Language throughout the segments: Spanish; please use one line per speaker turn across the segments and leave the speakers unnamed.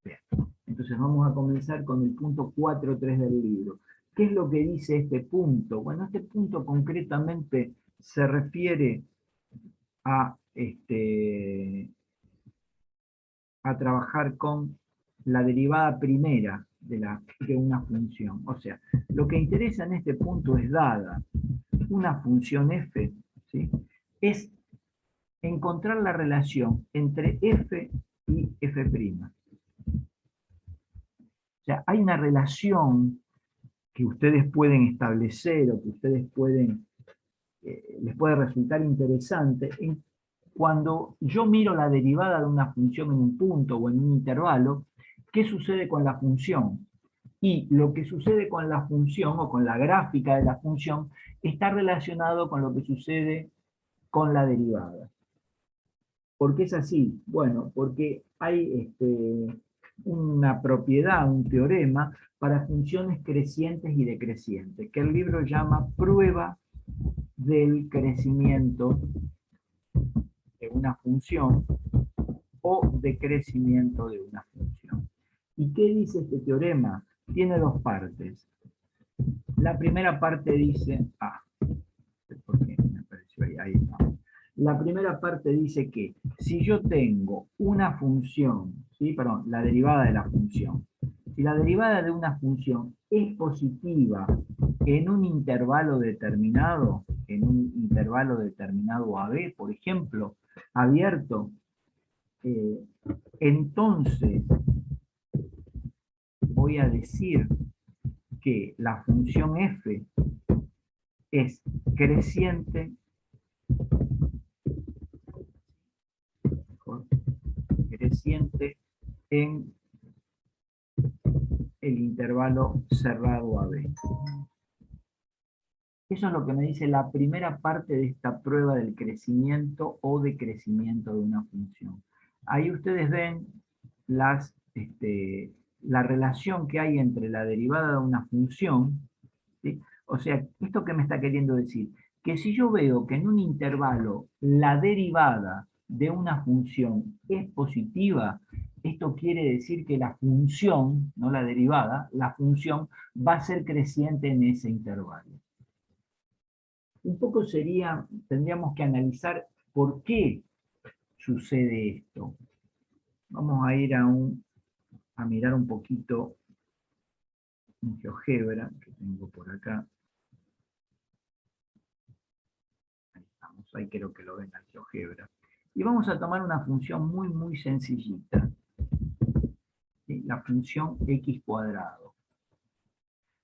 Bien. Entonces vamos a comenzar con el punto 4.3 del libro. ¿Qué es lo que dice este punto? Bueno, este punto concretamente se refiere a, a trabajar con la derivada primera de una función. O sea, lo que interesa en este punto es dada una función f, ¿sí? Es encontrar la relación entre f y f'. O sea, hay una relación que ustedes pueden establecer o que ustedes pueden, les puede resultar interesante cuando yo miro la derivada de una función en un punto o en un intervalo, ¿qué sucede con la función? Y lo que sucede con la función o con la gráfica de la función está relacionado con lo que sucede con la derivada. ¿Por qué es así? Bueno, porque hay una propiedad, un teorema para funciones crecientes y decrecientes, que el libro llama prueba del crecimiento de una función o decrecimiento de una función. ¿Y qué dice este teorema? Tiene dos partes. La primera parte dice, ¿por qué me apareció ahí? Ahí está. La primera parte dice que si yo tengo una función, ¿sí? Perdón, la derivada de la función, si la derivada de una función es positiva en un intervalo determinado AB, por ejemplo, abierto, entonces voy a decir que la función f es creciente, creciente en el intervalo cerrado AB. Eso es lo que me dice la primera parte de esta prueba del crecimiento o decrecimiento de una función. Ahí ustedes ven la relación que hay entre la derivada de una función, ¿sí? O sea, ¿esto qué me está queriendo decir? Que si yo veo que en un intervalo la derivada de una función es positiva, esto quiere decir que la función, no la derivada, la función va a ser creciente en ese intervalo. Un poco tendríamos que analizar por qué sucede esto. Vamos a ir a mirar un poquito un GeoGebra que tengo por acá. Ahí estamos, ahí creo que lo ven al GeoGebra. Y vamos a tomar una función muy, muy sencillita. ¿Sí? La función x cuadrado.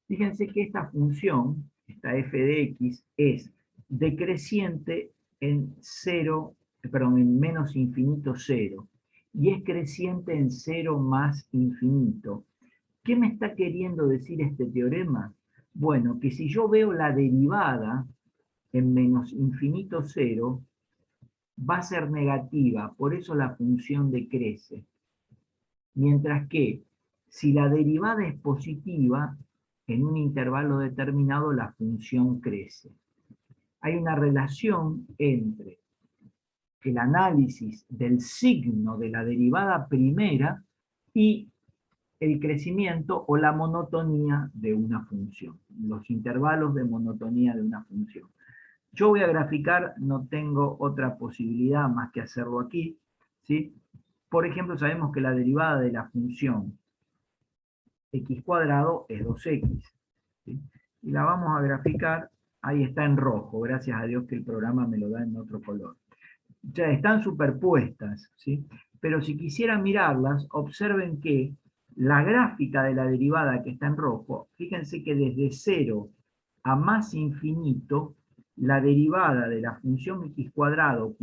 Fíjense que esta función, esta f de x, es decreciente en en menos infinito 0, y es creciente en 0 más infinito. ¿Qué me está queriendo decir este teorema? Bueno, que si yo veo la derivada en menos infinito 0, va a ser negativa, por eso la función decrece. Mientras que si la derivada es positiva, en un intervalo determinado la función crece. Hay una relación entre el análisis del signo de la derivada primera y el crecimiento o la monotonía de una función, los intervalos de monotonía de una función. Yo voy a graficar, no tengo otra posibilidad más que hacerlo aquí, ¿sí? Por ejemplo, sabemos que la derivada de la función x cuadrado es 2x, ¿sí? Y la vamos a graficar, ahí está en rojo, gracias a Dios que el programa me lo da en otro color. Ya están superpuestas, ¿sí? Pero si quisiera mirarlas, observen que la gráfica de la derivada que está en rojo, fíjense que desde 0 a más infinito, la derivada de la función x cuadrado,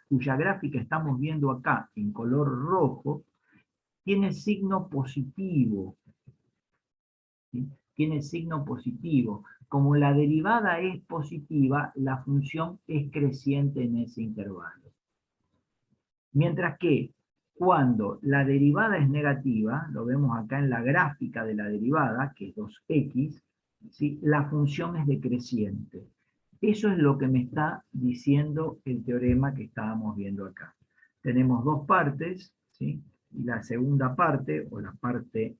cuya gráfica estamos viendo acá en color rojo, tiene signo positivo, ¿sí? Tiene signo positivo. Como la derivada es positiva, la función es creciente en ese intervalo. Mientras que cuando la derivada es negativa, lo vemos acá en la gráfica de la derivada, que es 2x, ¿sí? La función es decreciente. Eso es lo que me está diciendo el teorema que estábamos viendo acá. Tenemos dos partes, ¿sí? Y la segunda parte, o la parte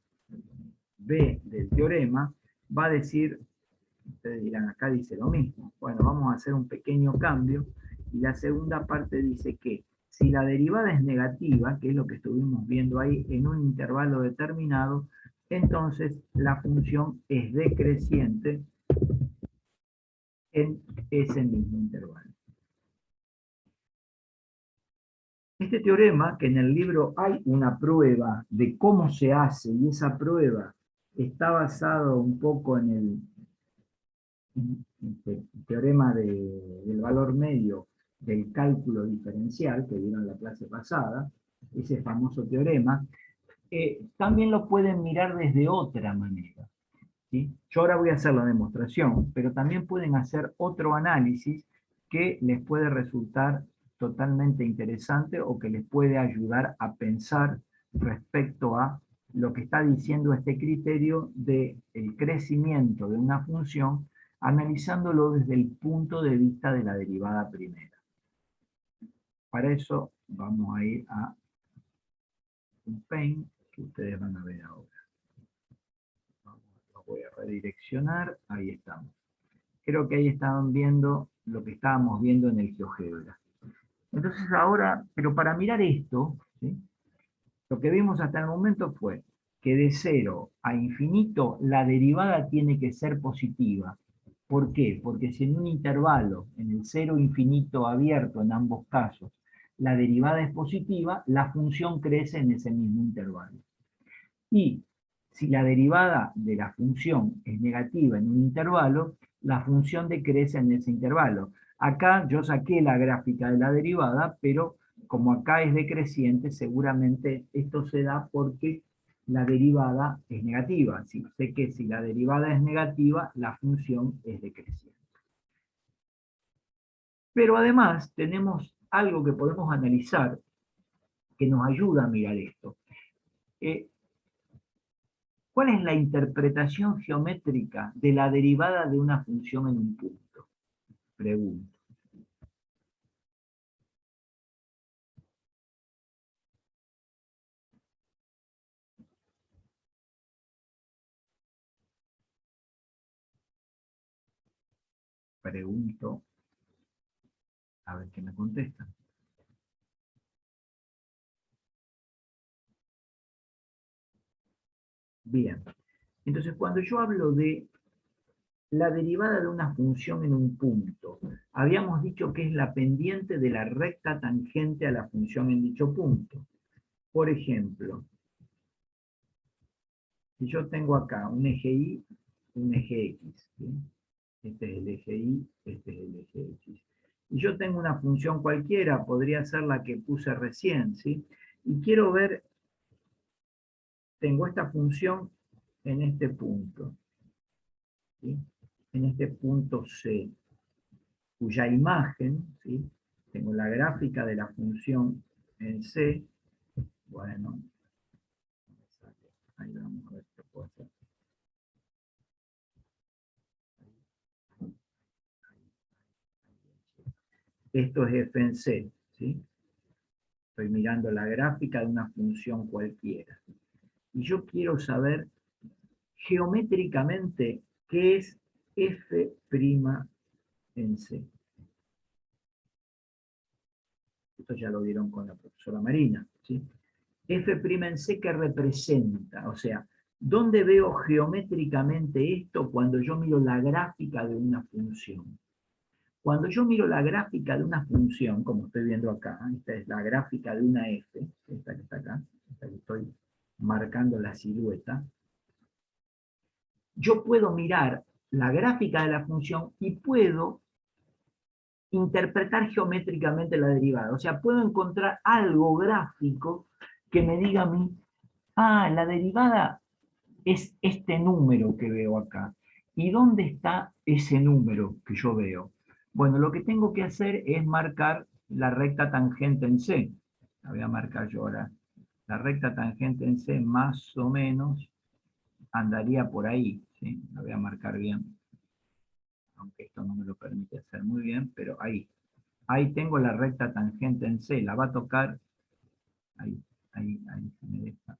B del teorema, va a decir, ustedes dirán, acá dice lo mismo. Bueno, vamos a hacer un pequeño cambio. Y la segunda parte dice que si la derivada es negativa, que es lo que estuvimos viendo ahí, en un intervalo determinado, entonces la función es decreciente en ese mismo intervalo. Este teorema, que en el libro hay una prueba de cómo se hace, y esa prueba está basada un poco en el teorema del valor medio del cálculo diferencial, que vieron en la clase pasada, ese famoso teorema, también lo pueden mirar desde otra manera. ¿Sí? Yo ahora voy a hacer la demostración, pero también pueden hacer otro análisis que les puede resultar totalmente interesante o que les puede ayudar a pensar respecto a lo que está diciendo este criterio del crecimiento de una función, analizándolo desde el punto de vista de la derivada primera. Para eso vamos a ir a un Paint que ustedes van a ver ahora. Lo voy a redireccionar, ahí estamos. Creo que ahí estaban viendo lo que estábamos viendo en el GeoGebra. Entonces ahora, pero para mirar esto, ¿sí? Lo que vimos hasta el momento fue que de 0 a infinito la derivada tiene que ser positiva. ¿Por qué? Porque si en un intervalo, en el 0 infinito abierto en ambos casos, la derivada es positiva, la función crece en ese mismo intervalo. Y si la derivada de la función es negativa en un intervalo, la función decrece en ese intervalo. Acá yo saqué la gráfica de la derivada, pero como acá es decreciente, seguramente esto se da porque la derivada es negativa. Sé que si la derivada es negativa, la función es decreciente. Pero además tenemos algo que podemos analizar que nos ayuda a mirar esto. ¿Cuál es la interpretación geométrica de la derivada de una función en un punto? Pregunto. Pregunto. A ver qué me contesta. Bien. Entonces, cuando yo hablo de la derivada de una función en un punto, habíamos dicho que es la pendiente de la recta tangente a la función en dicho punto. Por ejemplo, si yo tengo acá un eje Y, un eje X, ¿sí? Este es el eje Y, este es el eje X. Y yo tengo una función cualquiera, podría ser la que puse recién, ¿sí? Y quiero ver, tengo esta función en este punto, ¿sí? En este punto C, cuya imagen, ¿sí? Tengo la gráfica de la función en C, bueno, ahí vamos a ver qué puedo hacer. Esto es f en C, ¿sí? Estoy mirando la gráfica de una función cualquiera. Y yo quiero saber geométricamente qué es f' en C. Esto ya lo vieron con la profesora Marina, ¿sí? F' en C, ¿qué representa? O sea, ¿dónde veo geométricamente esto cuando yo miro la gráfica de una función? Cuando yo miro la gráfica de una función, como estoy viendo acá, esta es la gráfica de una f, esta que está acá, esta que estoy marcando la silueta, yo puedo mirar la gráfica de la función y puedo interpretar geométricamente la derivada. O sea, puedo encontrar algo gráfico que me diga a mí, ah, la derivada es este número que veo acá. ¿Y dónde está ese número que yo veo? Bueno, lo que tengo que hacer es marcar la recta tangente en C. La voy a marcar yo ahora. La recta tangente en C más o menos andaría por ahí, ¿sí? La voy a marcar bien, aunque esto no me lo permite hacer muy bien, pero ahí. Ahí tengo la recta tangente en C, la va a tocar ahí. ahí se me deja.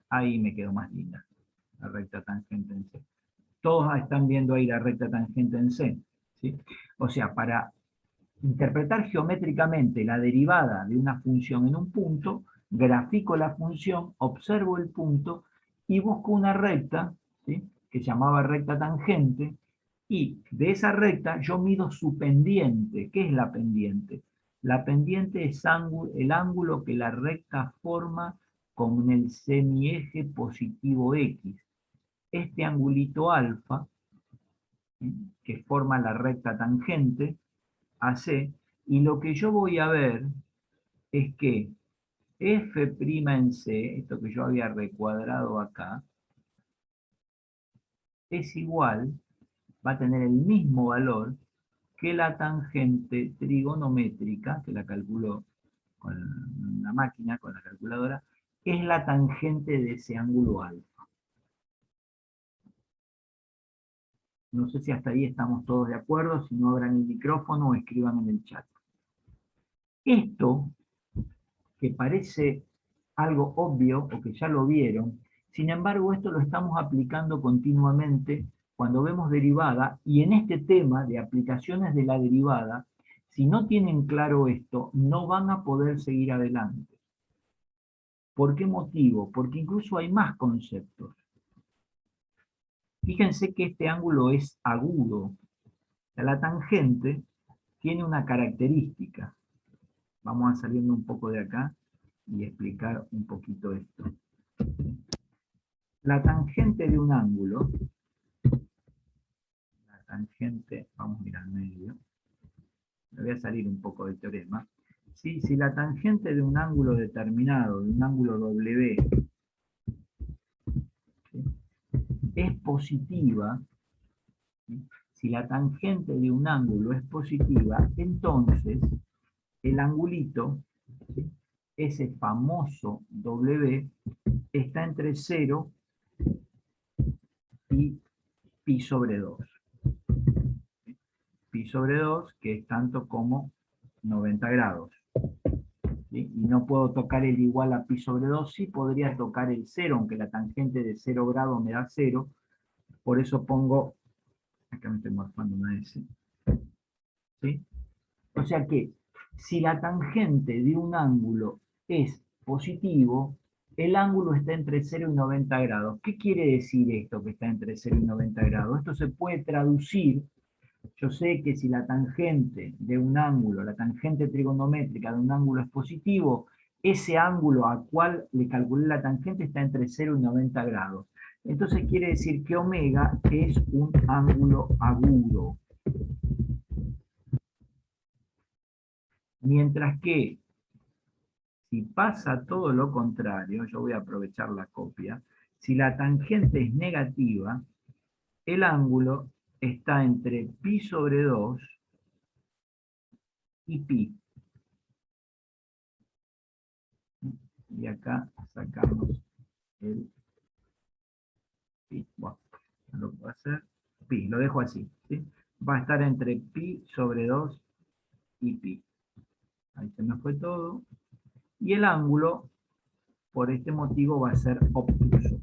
Ahí me quedó más linda, la recta tangente en C. Todos están viendo ahí la recta tangente en C, ¿sí? O sea, para interpretar geométricamente la derivada de una función en un punto, grafico la función, observo el punto y busco una recta, ¿sí?, que se llamaba recta tangente, y de esa recta yo mido su pendiente. ¿Qué es la pendiente? La pendiente es el ángulo que la recta forma con el semieje positivo X. Este angulito alfa, ¿sí?, que forma la recta tangente a C, y lo que yo voy a ver es que f' en C, esto que yo había recuadrado acá, es igual, va a tener el mismo valor que la tangente trigonométrica, que la calculo con la máquina, con la calculadora, es la tangente de ese ángulo alfa. No sé si hasta ahí estamos todos de acuerdo, si no abran el micrófono o escriban en el chat. Esto, que parece algo obvio o que ya lo vieron, sin embargo esto lo estamos aplicando continuamente cuando vemos derivada, y en este tema de aplicaciones de la derivada, si no tienen claro esto, no van a poder seguir adelante. ¿Por qué motivo? Porque incluso hay más conceptos. Fíjense que este ángulo es agudo. La tangente tiene una característica. Vamos a saliendo un poco de acá y explicar un poquito esto. La tangente de un ángulo, la tangente, vamos a ir al medio, me voy a salir un poco del teorema. ¿Sí? Si la tangente de un ángulo determinado, de un ángulo W, ¿sí?, es positiva, ¿sí?, si la tangente de un ángulo es positiva, entonces el angulito, ¿sí?, ese famoso W, está entre 0 y pi sobre 2. Pi sobre 2, que es tanto como 90 grados. ¿Sí? Y no puedo tocar el igual a pi sobre 2, sí podría tocar el 0, aunque la tangente de 0 grados me da 0. Por eso pongo, acá me estoy morfando una S. ¿Sí? O sea que, si la tangente de un ángulo es positivo, el ángulo está entre 0 y 90 grados. ¿Qué quiere decir esto que está entre 0 y 90 grados? Esto se puede traducir. Yo sé que si la tangente de un ángulo, la tangente trigonométrica de un ángulo es positivo, ese ángulo al cual le calculé la tangente está entre 0 y 90 grados. Entonces quiere decir que omega es un ángulo agudo. Mientras que, si pasa todo lo contrario, yo voy a aprovechar la copia, si la tangente es negativa, el ángulo está entre pi sobre 2 y pi. Y acá sacamos el pi. Bueno, lo puedo hacer. Pi, lo dejo así, ¿sí? Va a estar entre pi sobre 2 y pi. Ahí se me fue todo. Y el ángulo, por este motivo, va a ser obtuso.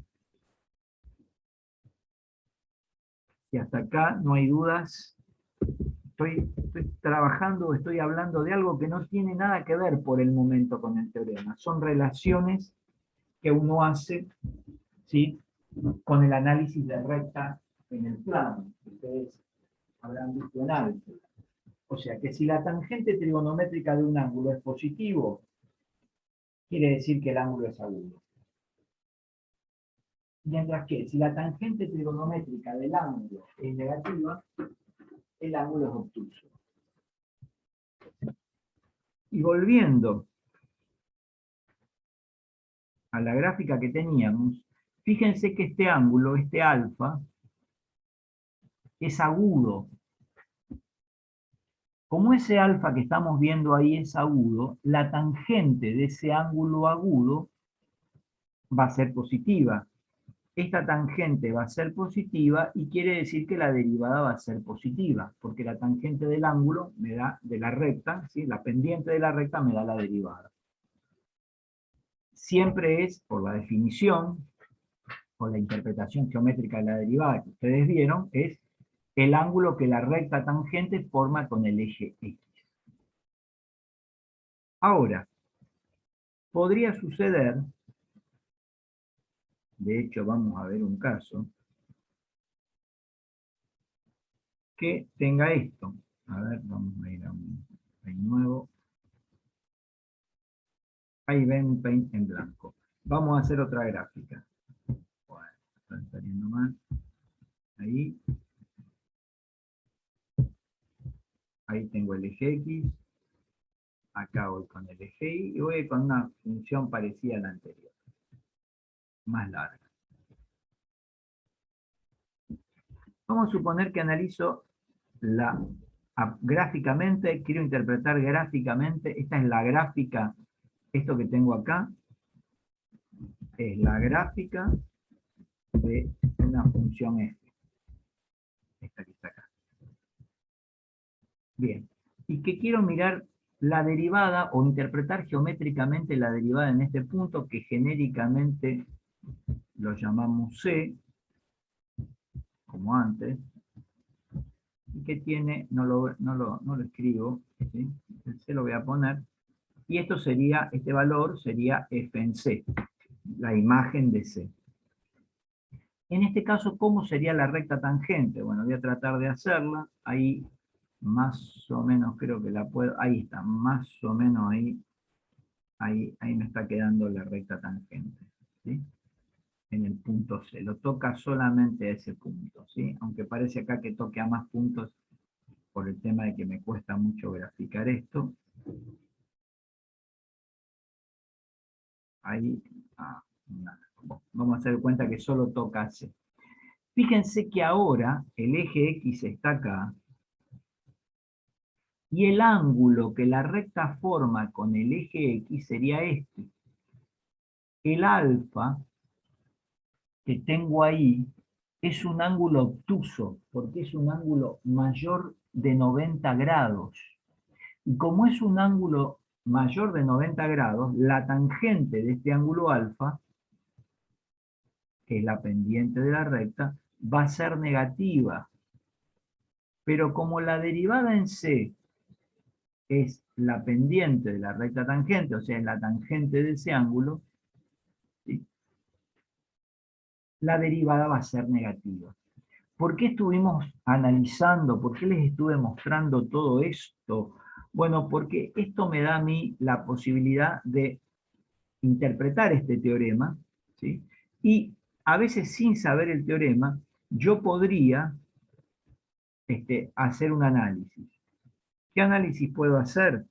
Y hasta acá no hay dudas. Estoy trabajando, estoy hablando de algo que no tiene nada que ver por el momento con el teorema. Son relaciones que uno hace, ¿sí?, con el análisis de recta en el plano. Ustedes habrán visto en álgebra. O sea que si la tangente trigonométrica de un ángulo es positivo, quiere decir que el ángulo es agudo. Mientras que si la tangente trigonométrica del ángulo es negativa, el ángulo es obtuso. Y volviendo a la gráfica que teníamos, fíjense que este ángulo, este alfa, es agudo. Como ese alfa que estamos viendo ahí es agudo, la tangente de ese ángulo agudo va a ser positiva. Esta tangente va a ser positiva y quiere decir que la derivada va a ser positiva, porque la tangente del ángulo me da, de la recta, ¿sí?, la pendiente de la recta me da la derivada. siempre es, por la definición, por la interpretación geométrica de la derivada que ustedes vieron, es el ángulo que la recta tangente forma con el eje X. Ahora, podría suceder, de hecho vamos a ver un caso, que tenga esto. A ver, vamos a ir a un paint nuevo. Ahí ven un paint en blanco. Vamos a hacer otra gráfica. Bueno, están saliendo mal. Ahí. Ahí tengo el eje X. Acá voy con el eje Y y voy con una función parecida a la anterior. Más larga. Vamos a suponer que analizo gráficamente, quiero interpretar gráficamente, esta es la gráfica, esto que tengo acá, es la gráfica de una función f, esta que está acá. Bien, y que quiero mirar la derivada o interpretar geométricamente la derivada en este punto que genéricamente lo llamamos C, como antes, y que tiene, no lo escribo, ¿sí? C lo voy a poner, y esto sería, este valor sería f en C, la imagen de C. En este caso, ¿cómo sería la recta tangente? Bueno, voy a tratar de hacerla, ahí más o menos creo que la puedo, ahí está, más o menos ahí me está quedando la recta tangente, ¿sí? En el punto C, lo toca solamente a ese punto, ¿sí? Aunque parece acá que toque a más puntos por el tema de que me cuesta mucho graficar esto. Ahí, vamos a hacer cuenta que solo toca C. Fíjense que ahora el eje X está acá, y el ángulo que la recta forma con el eje X sería este. El alfa que tengo ahí es un ángulo obtuso, porque es un ángulo mayor de 90 grados. Y como es un ángulo mayor de 90 grados, la tangente de este ángulo alfa, que es la pendiente de la recta, va a ser negativa. Pero como la derivada en C es la pendiente de la recta tangente, o sea, es la tangente de ese ángulo, ¿sí? La derivada va a ser negativa. ¿Por qué estuvimos analizando, por qué les estuve mostrando todo esto? Bueno, porque esto me da a mí la posibilidad de interpretar este teorema, ¿sí? Y a veces sin saber el teorema, yo podría hacer un análisis. ¿Qué análisis puedo hacer?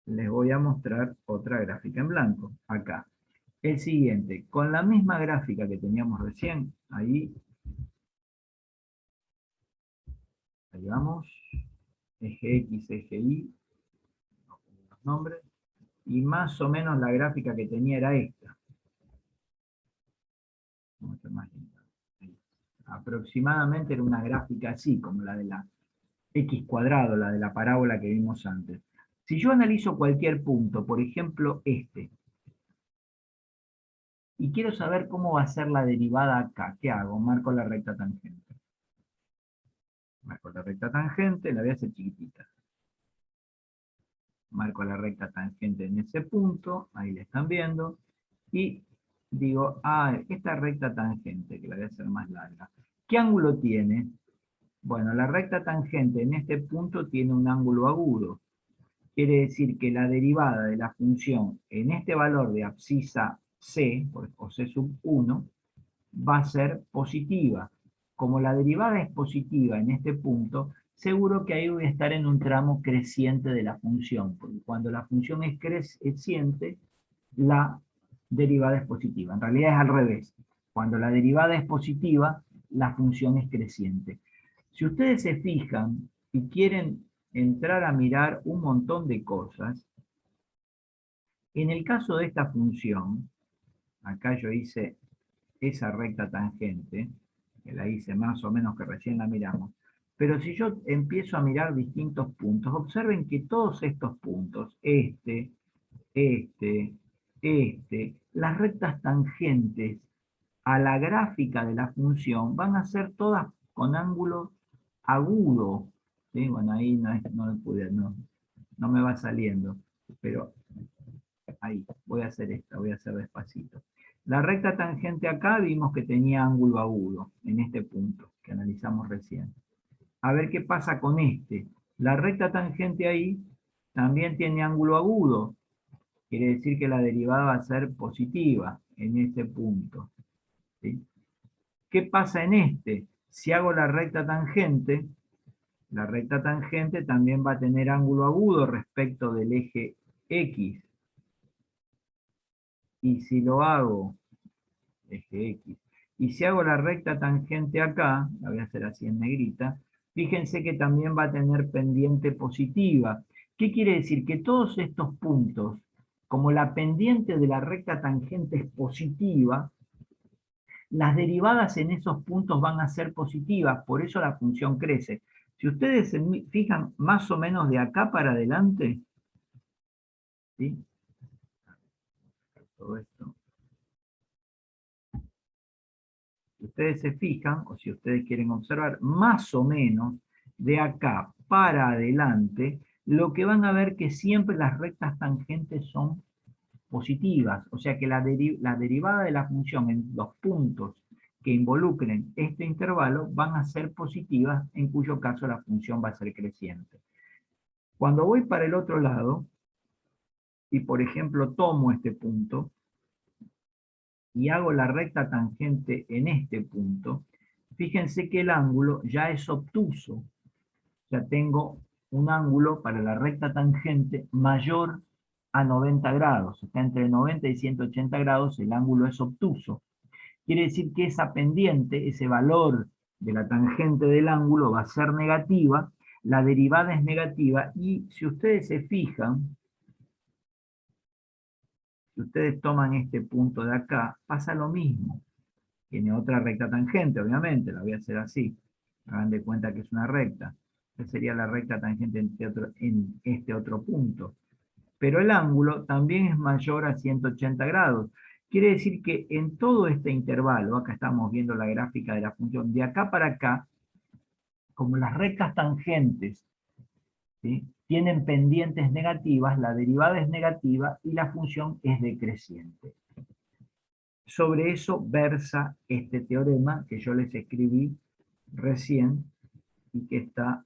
Les voy a mostrar otra gráfica en blanco, acá. El siguiente, con la misma gráfica que teníamos recién, ahí vamos, eje X, eje Y, los nombres, y más o menos la gráfica que tenía era esta. Vamos a hacer más linda. Aproximadamente era una gráfica así, como la de la X cuadrado, la de la parábola que vimos antes. Si yo analizo cualquier punto, por ejemplo este, y quiero saber cómo va a ser la derivada acá, ¿qué hago? Marco la recta tangente. Marco la recta tangente, la voy a hacer chiquitita. Marco la recta tangente en ese punto, ahí la están viendo, y digo, esta recta tangente, que la voy a hacer más larga, ¿qué ángulo tiene? Bueno, la recta tangente en este punto tiene un ángulo agudo. Quiere decir que la derivada de la función en este valor de abscisa C, o C sub 1, va a ser positiva. Como la derivada es positiva en este punto, seguro que ahí voy a estar en un tramo creciente de la función, porque cuando la función es creciente, la derivada es positiva. En realidad es al revés. Cuando la derivada es positiva, la función es creciente. Si ustedes se fijan y quieren entrar a mirar un montón de cosas, en el caso de esta función, acá yo hice esa recta tangente, que la hice más o menos que recién la miramos, pero si yo empiezo a mirar distintos puntos, observen que todos estos puntos, este, las rectas tangentes a la gráfica de la función van a ser todas con ángulo agudo. ¿Sí? Bueno, ahí no me va saliendo, pero ahí, voy a hacer esta, voy a hacer despacito. La recta tangente acá vimos que tenía ángulo agudo, en este punto que analizamos recién. A ver qué pasa con este. La recta tangente ahí también tiene ángulo agudo. Quiere decir que la derivada va a ser positiva en este punto. ¿Sí? ¿Qué pasa en este? Si hago la recta tangente también va a tener ángulo agudo respecto del eje X. Y si lo hago, eje X, y si hago la recta tangente acá, la voy a hacer así en negrita, fíjense que también va a tener pendiente positiva. ¿Qué quiere decir? Que todos estos puntos, como la pendiente de la recta tangente es positiva, las derivadas en esos puntos van a ser positivas, por eso la función crece. Si ustedes se fijan más o menos de acá para adelante, ¿sí? Todo esto. Si ustedes se fijan, o si ustedes quieren observar, más o menos de acá para adelante, lo que van a ver que siempre las rectas tangentes son positivas, o sea que la derivada de la función en los puntos que involucren este intervalo van a ser positivas, en cuyo caso la función va a ser creciente. Cuando voy para el otro lado, y por ejemplo tomo este punto, y hago la recta tangente en este punto, fíjense que el ángulo ya es obtuso. Ya tengo un ángulo para la recta tangente mayor a 90 grados. Está entre 90 y 180 grados, el ángulo es obtuso. Quiere decir que esa pendiente, ese valor de la tangente del ángulo va a ser negativa, la derivada es negativa, y si ustedes se fijan, si ustedes toman este punto de acá, pasa lo mismo. Tiene otra recta tangente, obviamente, la voy a hacer así. Hagan de cuenta que es una recta. Esta sería la recta tangente en este otro punto. Pero el ángulo también es mayor a 180 grados. Quiere decir que en todo este intervalo, acá estamos viendo la gráfica de la función, de acá para acá, como las rectas tangentes, ¿sí?, tienen pendientes negativas, la derivada es negativa y la función es decreciente. Sobre eso versa este teorema que yo les escribí recién y que está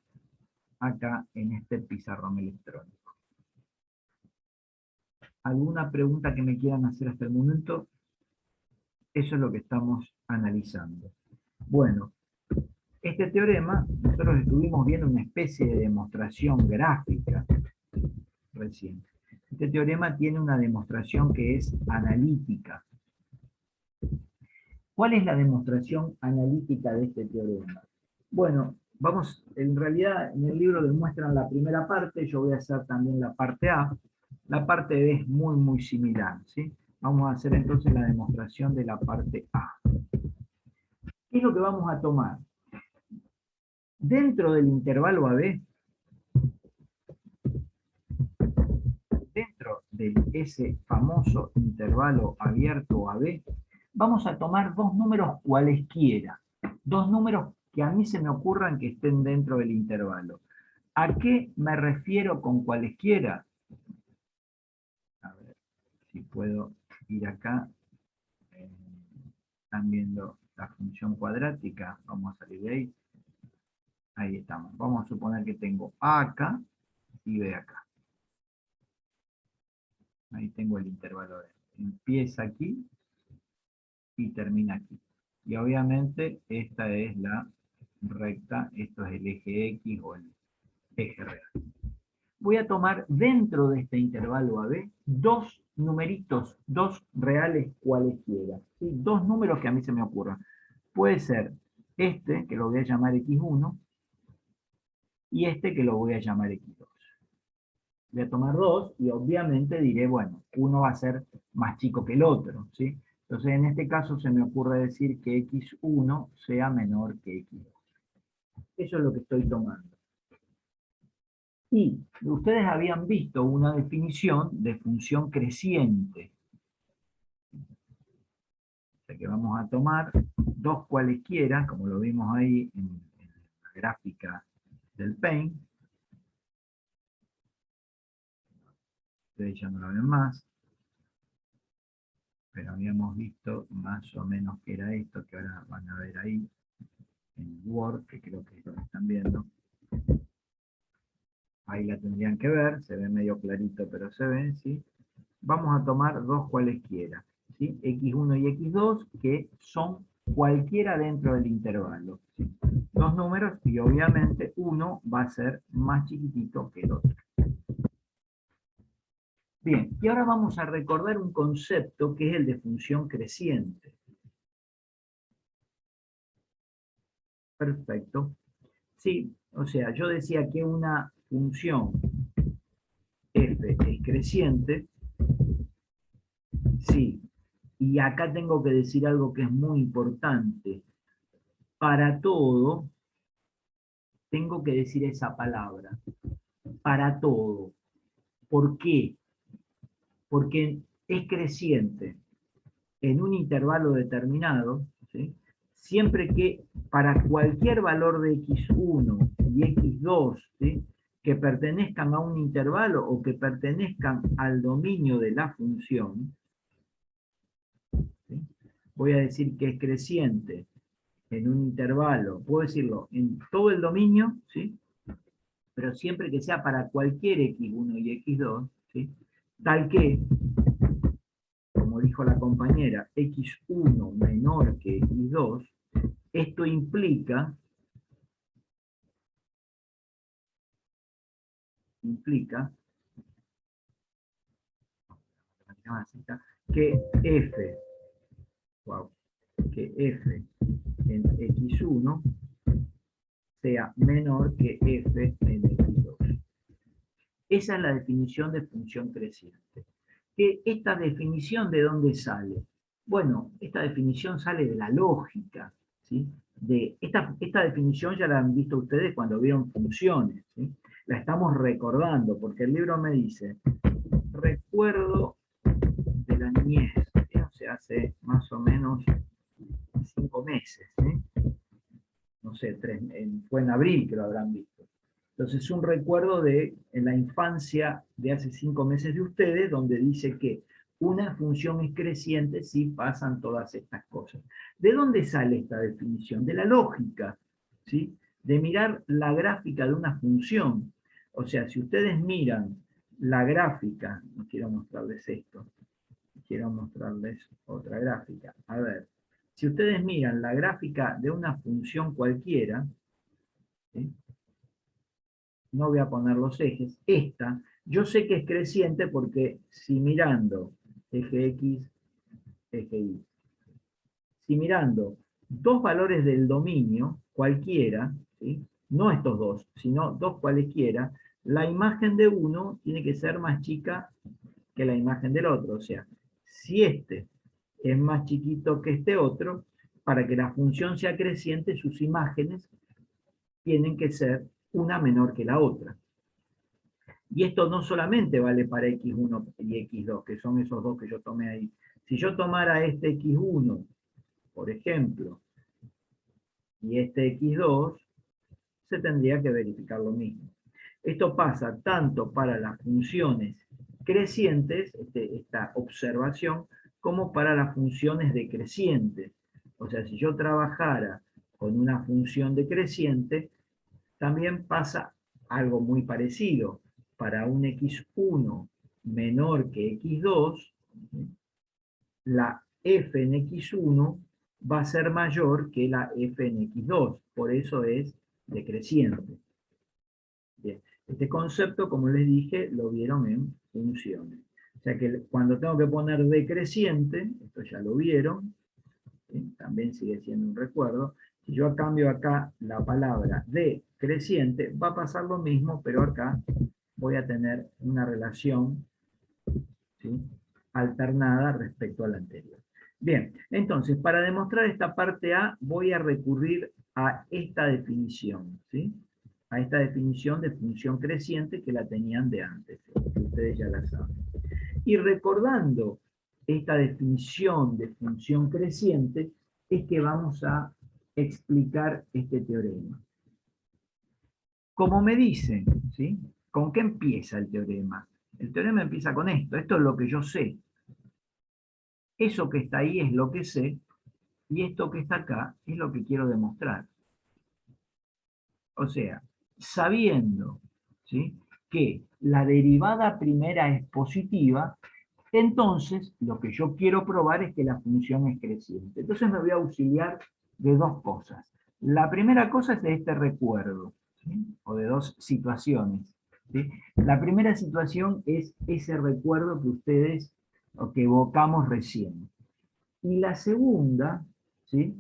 acá en este pizarrón electrónico. ¿Alguna pregunta que me quieran hacer hasta el momento? Eso es lo que estamos analizando. Bueno, este teorema, nosotros estuvimos viendo una especie de demostración gráfica recién. Este teorema tiene una demostración que es analítica. ¿Cuál es la demostración analítica de este teorema? Bueno, en realidad en el libro demuestran la primera parte, yo voy a hacer también la parte A. La parte B es muy, muy similar, ¿sí? Vamos a hacer entonces la demostración de la parte A. ¿Qué es lo que vamos a tomar? Dentro del intervalo AB, dentro de ese famoso intervalo abierto AB, vamos a tomar dos números cualesquiera, dos números que a mí se me ocurran que estén dentro del intervalo. ¿A qué me refiero con cualesquiera? A ver si puedo ir acá. Están viendo la función cuadrática. Vamos a salir de ahí. Ahí estamos. Vamos a suponer que tengo A acá y B acá. Ahí tengo el intervalo de. Empieza aquí y termina aquí. Y obviamente esta es la recta, esto es el eje X o el eje real. Voy a tomar dentro de este intervalo AB dos numeritos, dos reales cualesquiera, ¿sí? Dos números que a mí se me ocurran. Puede ser este, que lo voy a llamar X1, y este que lo voy a llamar X2. Voy a tomar dos y obviamente diré, bueno, uno va a ser más chico que el otro, ¿sí? Entonces en este caso se me ocurre decir que X1 sea menor que X2. Eso es lo que estoy tomando. Y ustedes habían visto una definición de función creciente. vamos a tomar dos cualesquiera, como lo vimos ahí en la gráfica del Paint. Ustedes ya no lo ven más, pero habíamos visto más o menos que era esto, que ahora van a ver ahí en Word, que creo que es lo que están viendo. Ahí la tendrían que ver, se ve medio clarito, pero se ve, ¿sí? Vamos a tomar dos cualesquiera, ¿sí? X1 y X2, que son cualquiera dentro del intervalo, ¿sí? Dos números, y obviamente uno va a ser más chiquitito que el otro. Bien, y ahora vamos a recordar un concepto que es el de función creciente. Perfecto. Sí, o sea, yo decía que una función f es creciente, sí, y acá tengo que decir algo que es muy importante. Para todo, tengo que decir esa palabra. Para todo. ¿Por qué? Porque es creciente en un intervalo determinado, ¿sí? Siempre que para cualquier valor de x1 y x2, ¿sí? Que pertenezcan a un intervalo o que pertenezcan al dominio de la función, ¿sí? Voy a decir que es creciente en un intervalo, puedo decirlo en todo el dominio, ¿sí? Pero siempre que sea para cualquier x1 y x2, ¿sí? Tal que, como dijo la compañera, x1 menor que x2, esto implica que f, wow, que f en x1 sea menor que f en x2. Esa es la definición de función creciente. ¿Esta definición de dónde sale? Bueno, esta definición sale de la lógica, ¿sí? Esta definición ya la han visto ustedes cuando vieron funciones, ¿sí? La estamos recordando, porque el libro me dice, recuerdo de la niñez, ¿sí? O sea, hace más o menos 5 meses, ¿sí? No sé, fue en abril que lo habrán visto. Entonces, un recuerdo de en la infancia de hace 5 meses de ustedes, donde dice que una función es creciente si pasan todas estas cosas. ¿De dónde sale esta definición? De la lógica, ¿sí? De mirar la gráfica de una función. O sea, si ustedes miran la gráfica, no quiero mostrarles esto, quiero mostrarles otra gráfica. A ver, si ustedes miran la gráfica de una función cualquiera, ¿sí? No voy a poner los ejes, esta, yo sé que es creciente porque si mirando eje X, eje Y, si mirando dos valores del dominio, cualquiera, ¿sí? No estos dos, sino dos cualesquiera, la imagen de uno tiene que ser más chica que la imagen del otro. O sea, si este es más chiquito que este otro, para que la función sea creciente, sus imágenes tienen que ser una menor que la otra. Y esto no solamente vale para X1 y X2, que son esos dos que yo tomé ahí. Si yo tomara este X1, por ejemplo, y este X2, se tendría que verificar lo mismo. Esto pasa tanto para las funciones crecientes, esta observación, como para las funciones decrecientes. O sea, si yo trabajara con una función decreciente, también pasa algo muy parecido. Para un x1 menor que x2, la f en x1 va a ser mayor que la f en x2. Por eso es decreciente. Bien. Este concepto, como les dije, lo vieron en funciones. O sea que cuando tengo que poner decreciente, esto ya lo vieron, ¿sí? También sigue siendo un recuerdo. Si yo cambio acá la palabra decreciente, va a pasar lo mismo, pero acá voy a tener una relación, ¿sí? Alternada respecto a la anterior. Bien, entonces, para demostrar esta parte A, voy a recurrir a esta definición, ¿sí? A esta definición de función creciente que la tenían de antes, que ustedes ya la saben. Y recordando esta definición de función creciente, es que vamos a explicar este teorema. Como me dicen, ¿sí? ¿Con qué empieza el teorema? El teorema empieza con esto. Esto es lo que yo sé. Eso que está ahí es lo que sé, y esto que está acá es lo que quiero demostrar. O sea, sabiendo, ¿sí?, que la derivada primera es positiva, entonces lo que yo quiero probar es que la función es creciente. Entonces me voy a auxiliar de dos cosas. La primera cosa es de este recuerdo, ¿sí?, o de dos situaciones, ¿sí? La primera situación es ese recuerdo que ustedes, o que evocamos recién. Y la segunda, ¿sí?,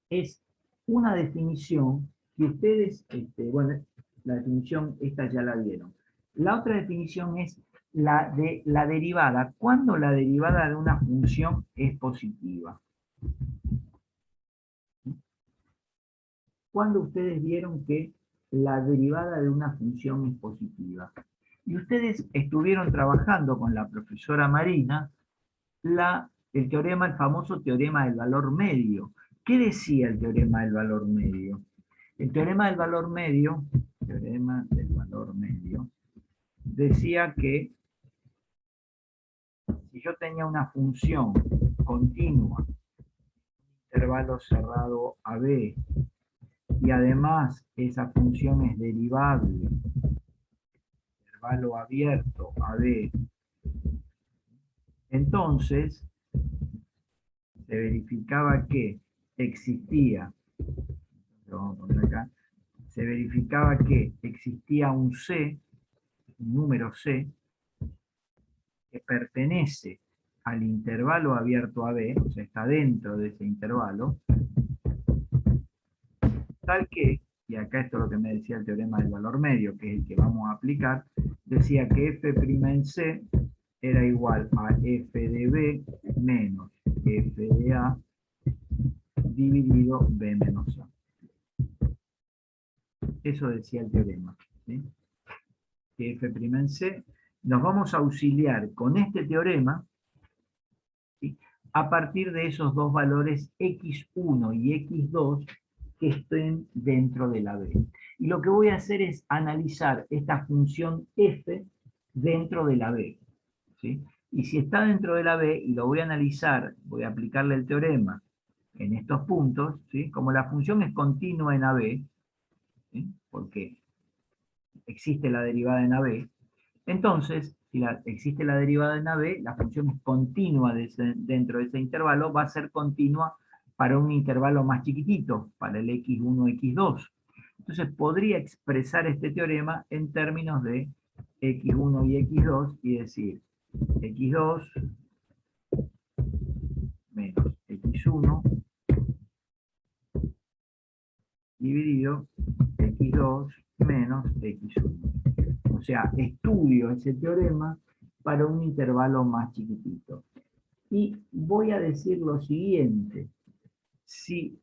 es una definición que ustedes, bueno, la definición esta ya la vieron. La otra definición es la de la derivada. ¿Cuándo la derivada de una función es positiva? ¿Cuándo ustedes vieron que la derivada de una función es positiva? Y ustedes estuvieron trabajando con la profesora Marina el teorema, el famoso teorema del valor medio. ¿Qué decía el teorema del valor medio? El teorema del valor medio, decía que si yo tenía una función continua, intervalo cerrado AB, y además esa función es derivable, intervalo abierto AB, entonces se verificaba que existía, lo vamos a poner acá, se verificaba que existía un C, un número C, que pertenece al intervalo abierto AB, o sea, está dentro de ese intervalo, tal que, y acá esto es lo que me decía el teorema del valor medio, que es el que vamos a aplicar, decía que f' en C era igual a f de B menos f de A dividido B menos A. Eso decía el teorema, ¿sí?, que f' en C, nos vamos a auxiliar con este teorema, ¿sí?, a partir de esos dos valores x1 y x2 que estén dentro de la B. Y lo que voy a hacer es analizar esta función f dentro de la B, ¿sí? Y si está dentro de la B, y lo voy a analizar, voy a aplicarle el teorema en estos puntos, ¿sí?, como la función es continua en AB, ¿sí?, porque existe la derivada en AB, entonces, si existe la derivada en AB, la función es continua dentro de ese intervalo, va a ser continua para un intervalo más chiquitito, para el x1, x2. Entonces podría expresar este teorema en términos de x1 y x2 y decir x2 menos x1 dividido x2 menos x1. O sea, estudio ese teorema para un intervalo más chiquitito. Y voy a decir lo siguiente. Si,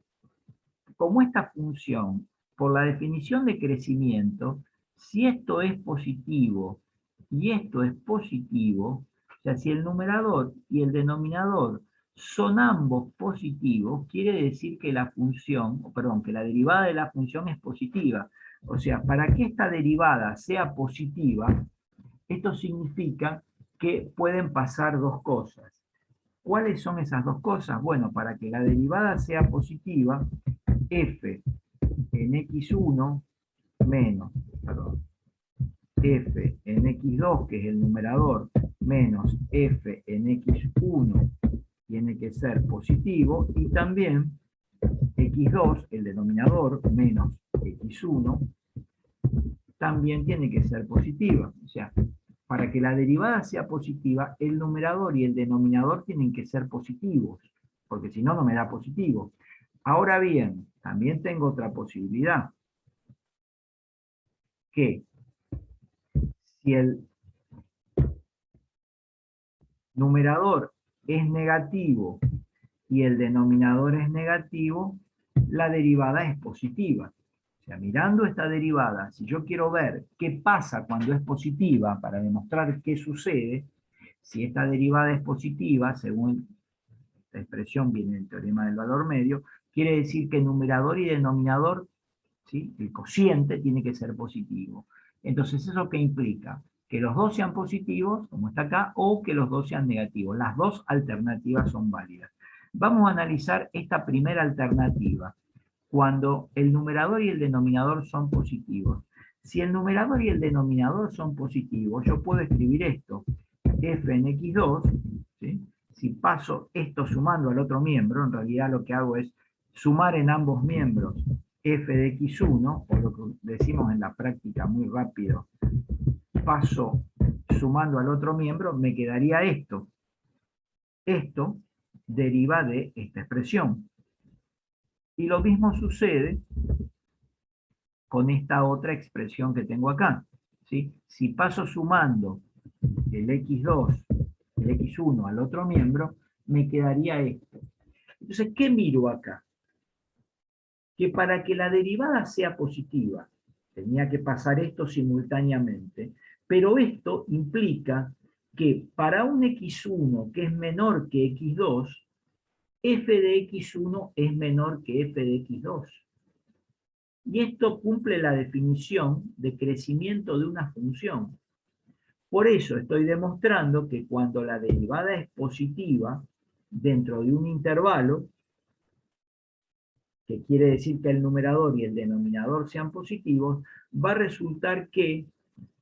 como esta función, por la definición de crecimiento, si esto es positivo y esto es positivo, o sea, si el numerador y el denominador son ambos positivos, quiere decir que la función, perdón, que la derivada de la función es positiva. O sea, para que esta derivada sea positiva, esto significa que pueden pasar dos cosas. ¿Cuáles son esas dos cosas? Bueno, para que la derivada sea positiva, f en x1 menos, perdón, f en x2, que es el numerador, menos f en x1 tiene que ser positivo, y también x2, el denominador, menos x1, también tiene que ser positiva. O sea, para que la derivada sea positiva, el numerador y el denominador tienen que ser positivos, porque si no, no me da positivo. Ahora bien, también tengo otra posibilidad, que si el numerador es negativo y el denominador es negativo, la derivada es positiva. O sea, mirando esta derivada, si yo quiero ver qué pasa cuando es positiva, para demostrar qué sucede, Si esta derivada es positiva, según esta expresión viene del teorema del valor medio, quiere decir que numerador y denominador, ¿sí?, el cociente tiene que ser positivo. Entonces, ¿eso qué implica? Que los dos sean positivos, como está acá, o que los dos sean negativos. Las dos alternativas son válidas. Vamos a analizar esta primera alternativa, cuando el numerador y el denominador son positivos. Si el numerador y el denominador son positivos, yo puedo escribir esto, f en x2, ¿sí? Si paso esto sumando al otro miembro, en realidad lo que hago es sumar en ambos miembros f de x1, o lo que decimos en la práctica muy rápido, paso sumando al otro miembro, me quedaría esto. Esto deriva de esta expresión. Y lo mismo sucede con esta otra expresión que tengo acá, ¿sí? Si paso sumando el x2, el x1 al otro miembro, me quedaría esto. Entonces, ¿qué miro acá? Que para que la derivada sea positiva, tenía que pasar esto simultáneamente, pero esto implica que para un x1 que es menor que x2, f de x1 es menor que f de x2. Y esto cumple la definición de crecimiento de una función. Por eso estoy demostrando que cuando la derivada es positiva dentro de un intervalo, que quiere decir que el numerador y el denominador sean positivos, va a resultar que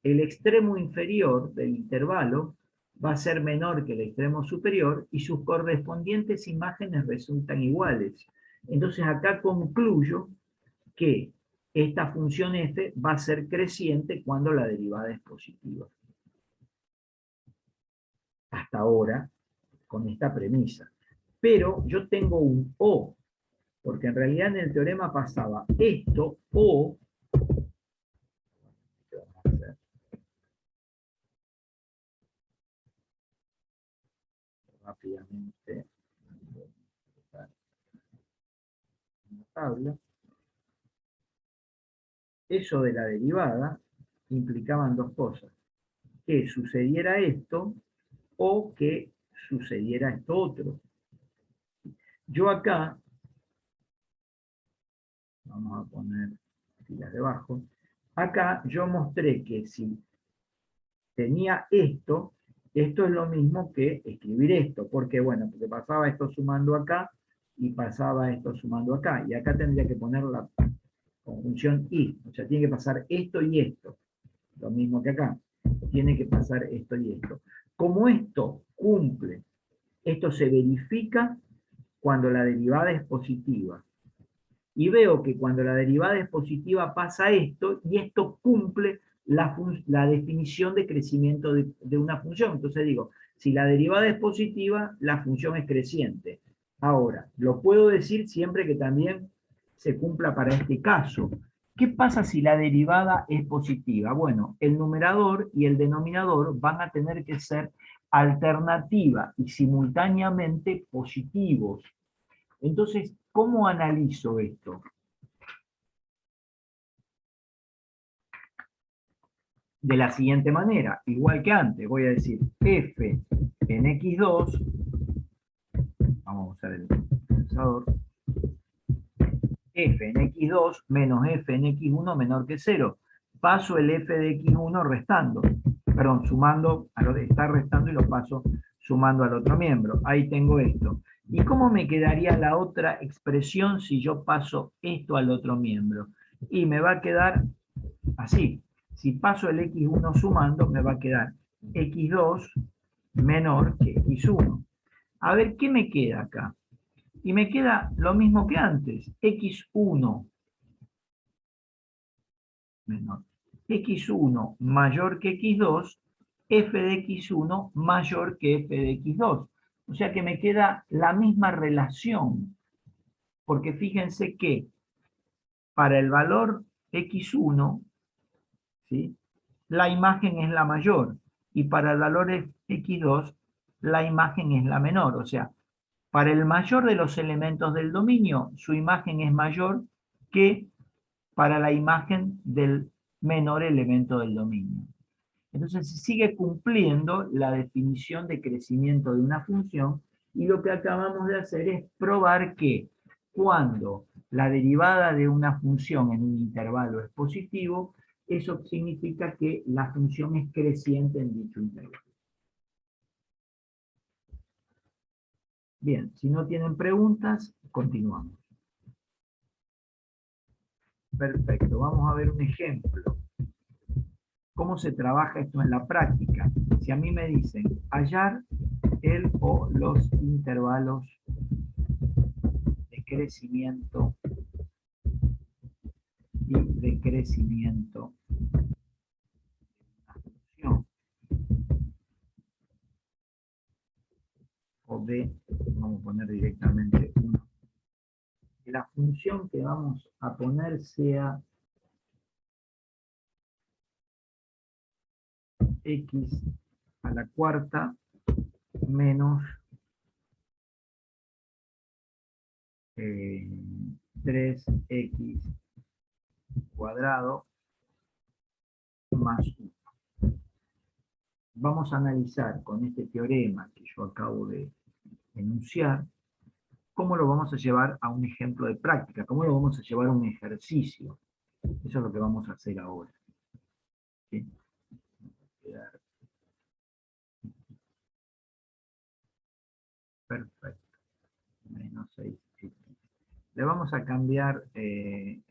el extremo inferior del intervalo va a ser menor que el extremo superior y sus correspondientes imágenes resultan iguales. Entonces acá concluyo que esta función f va a ser creciente cuando la derivada es positiva. Hasta ahora, con esta premisa. Pero yo tengo un o, porque en realidad en el teorema pasaba esto o, rápidamente, una tabla. Eso de la derivada implicaban dos cosas: que sucediera esto o que sucediera esto otro. Yo acá, vamos a poner filas debajo, acá yo mostré que si tenía esto, esto es lo mismo que escribir esto. ¿Por qué? Bueno, porque pasaba esto sumando acá y pasaba esto sumando acá. Y acá tendría que poner la conjunción y. O sea, tiene que pasar esto y esto. Lo mismo que acá. Tiene que pasar esto y esto. Como esto cumple, esto se verifica cuando la derivada es positiva. Y veo que cuando la derivada es positiva pasa esto, y esto cumple la definición de crecimiento de una función. Entonces digo, si la derivada es positiva, la función es creciente. Ahora, lo puedo decir siempre que también se cumpla para este caso. ¿Qué pasa si la derivada es positiva? Bueno, el numerador y el denominador van a tener que ser alternativa y simultáneamente positivos. Entonces, ¿cómo analizo esto? De la siguiente manera, igual que antes, voy a decir f en x2, vamos a usar el pensador, f en x2 menos f en x1 menor que 0. Paso el f de x1 restando, perdón, sumando, está restando y lo paso sumando al otro miembro. Ahí tengo esto. ¿Y cómo me quedaría la otra expresión si yo paso esto al otro miembro? Y me va a quedar así. Si paso el x1 sumando, me va a quedar x2 menor que x1. A ver, ¿qué me queda acá? Y me queda lo mismo que antes, x1 menor. x1 mayor que x2, f de x1 mayor que f de x2. O sea que me queda la misma relación, porque fíjense que para el valor x1, ¿sí?, la imagen es la mayor, y para el valor x2, la imagen es la menor. O sea, para el mayor de los elementos del dominio, su imagen es mayor que para la imagen del menor elemento del dominio. Entonces se sigue cumpliendo la definición de crecimiento de una función, y lo que acabamos de hacer es probar que cuando la derivada de una función en un intervalo es positivo, eso significa que la función es creciente en dicho intervalo. Bien, si no tienen preguntas, continuamos. Perfecto, vamos a ver un ejemplo. ¿Cómo se trabaja esto en la práctica? Si a mí me dicen hallar el o los intervalos de crecimiento y decrecimiento de una función, o de, vamos a poner directamente uno, que la función que vamos a poner sea x a la cuarta menos 3x cuadrado más 1. Vamos a analizar con este teorema que yo acabo de enunciar, cómo lo vamos a llevar a un ejemplo de práctica, cómo lo vamos a llevar a un ejercicio. Eso es lo que vamos a hacer ahora. ¿Sí? Perfecto. Menos 6x. Le vamos a cambiar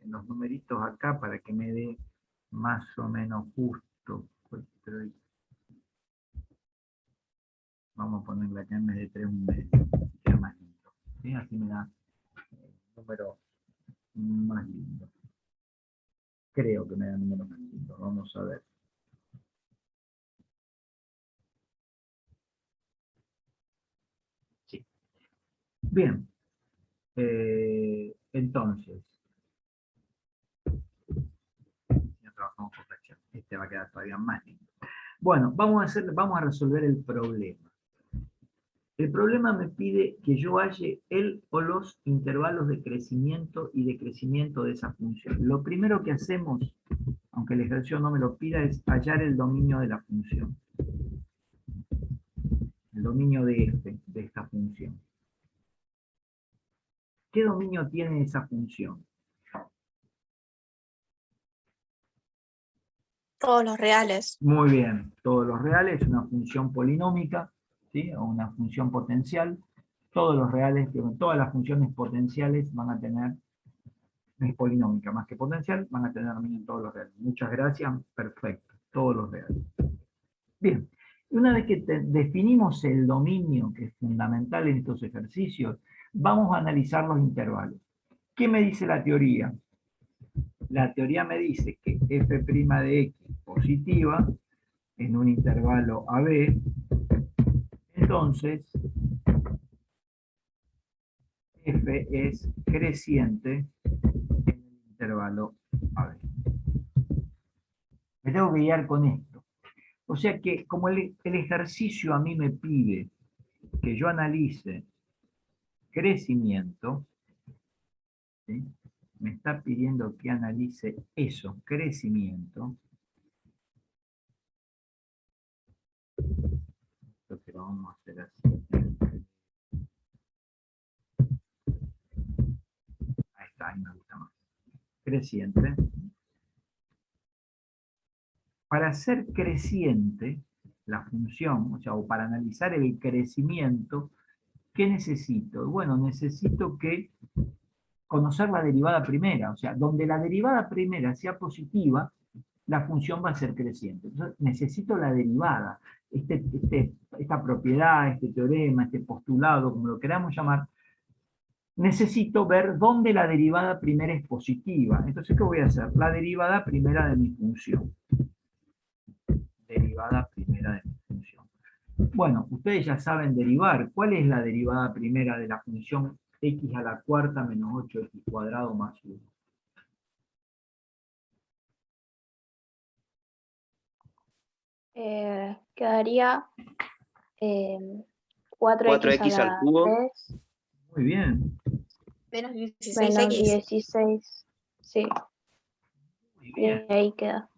los numeritos acá para que me dé más o menos justo. Vamos a ponerle acá en vez de 3 un medio. Queda más lindo. ¿Sí? Así me da un número más lindo. Creo que me da un número más lindo. Vamos a ver. Sí. Bien. Entonces, ya trabajamos por fracción. Este va a quedar todavía más lindo. Bueno, vamos a resolver el problema. El problema me pide que yo halle el o los intervalos de crecimiento y decrecimiento de esa función. Lo primero que hacemos, aunque el ejercicio no me lo pida, es hallar el dominio de la función. El dominio de esta función. ¿Qué dominio tiene esa función?
Todos los reales.
Muy bien, todos los reales, una función polinómica, ¿sí? O una función potencial. Todos los reales, todas las funciones potenciales van a tener, es polinómica más que potencial, van a tener dominio en todos los reales. Muchas gracias, perfecto, todos los reales. Bien, una vez que definimos el dominio, que es fundamental en estos ejercicios, vamos a analizar los intervalos. ¿Qué me dice la teoría? La teoría me dice que f' de x positiva en un intervalo AB, entonces f es creciente en el intervalo AB. Me tengo que guiar con esto. O sea que como el ejercicio a mí me pide que yo analice crecimiento, ¿sí? Me está pidiendo que analice eso, crecimiento. Lo que lo vamos a hacer así. Ahí está, ahí me gusta más. Creciente. Para ser creciente la función, o sea, o para analizar el crecimiento, ¿qué necesito? Bueno, necesito que conocer la derivada primera, o sea, donde la derivada primera sea positiva, la función va a ser creciente. Entonces, necesito la derivada, esta propiedad, este teorema, este postulado, como lo queramos llamar, necesito ver dónde la derivada primera es positiva. Entonces, ¿qué voy a hacer? La derivada primera de mi función. Derivada primera de mi función. Bueno, ustedes ya saben derivar. ¿Cuál es la derivada primera de la función x a la cuarta menos 8x cuadrado más 1?
Quedaría 4x a
al
la
cubo.
3
Muy bien.
menos
Menos
16x.
16. Sí,
Muy
y
bien.
ahí queda.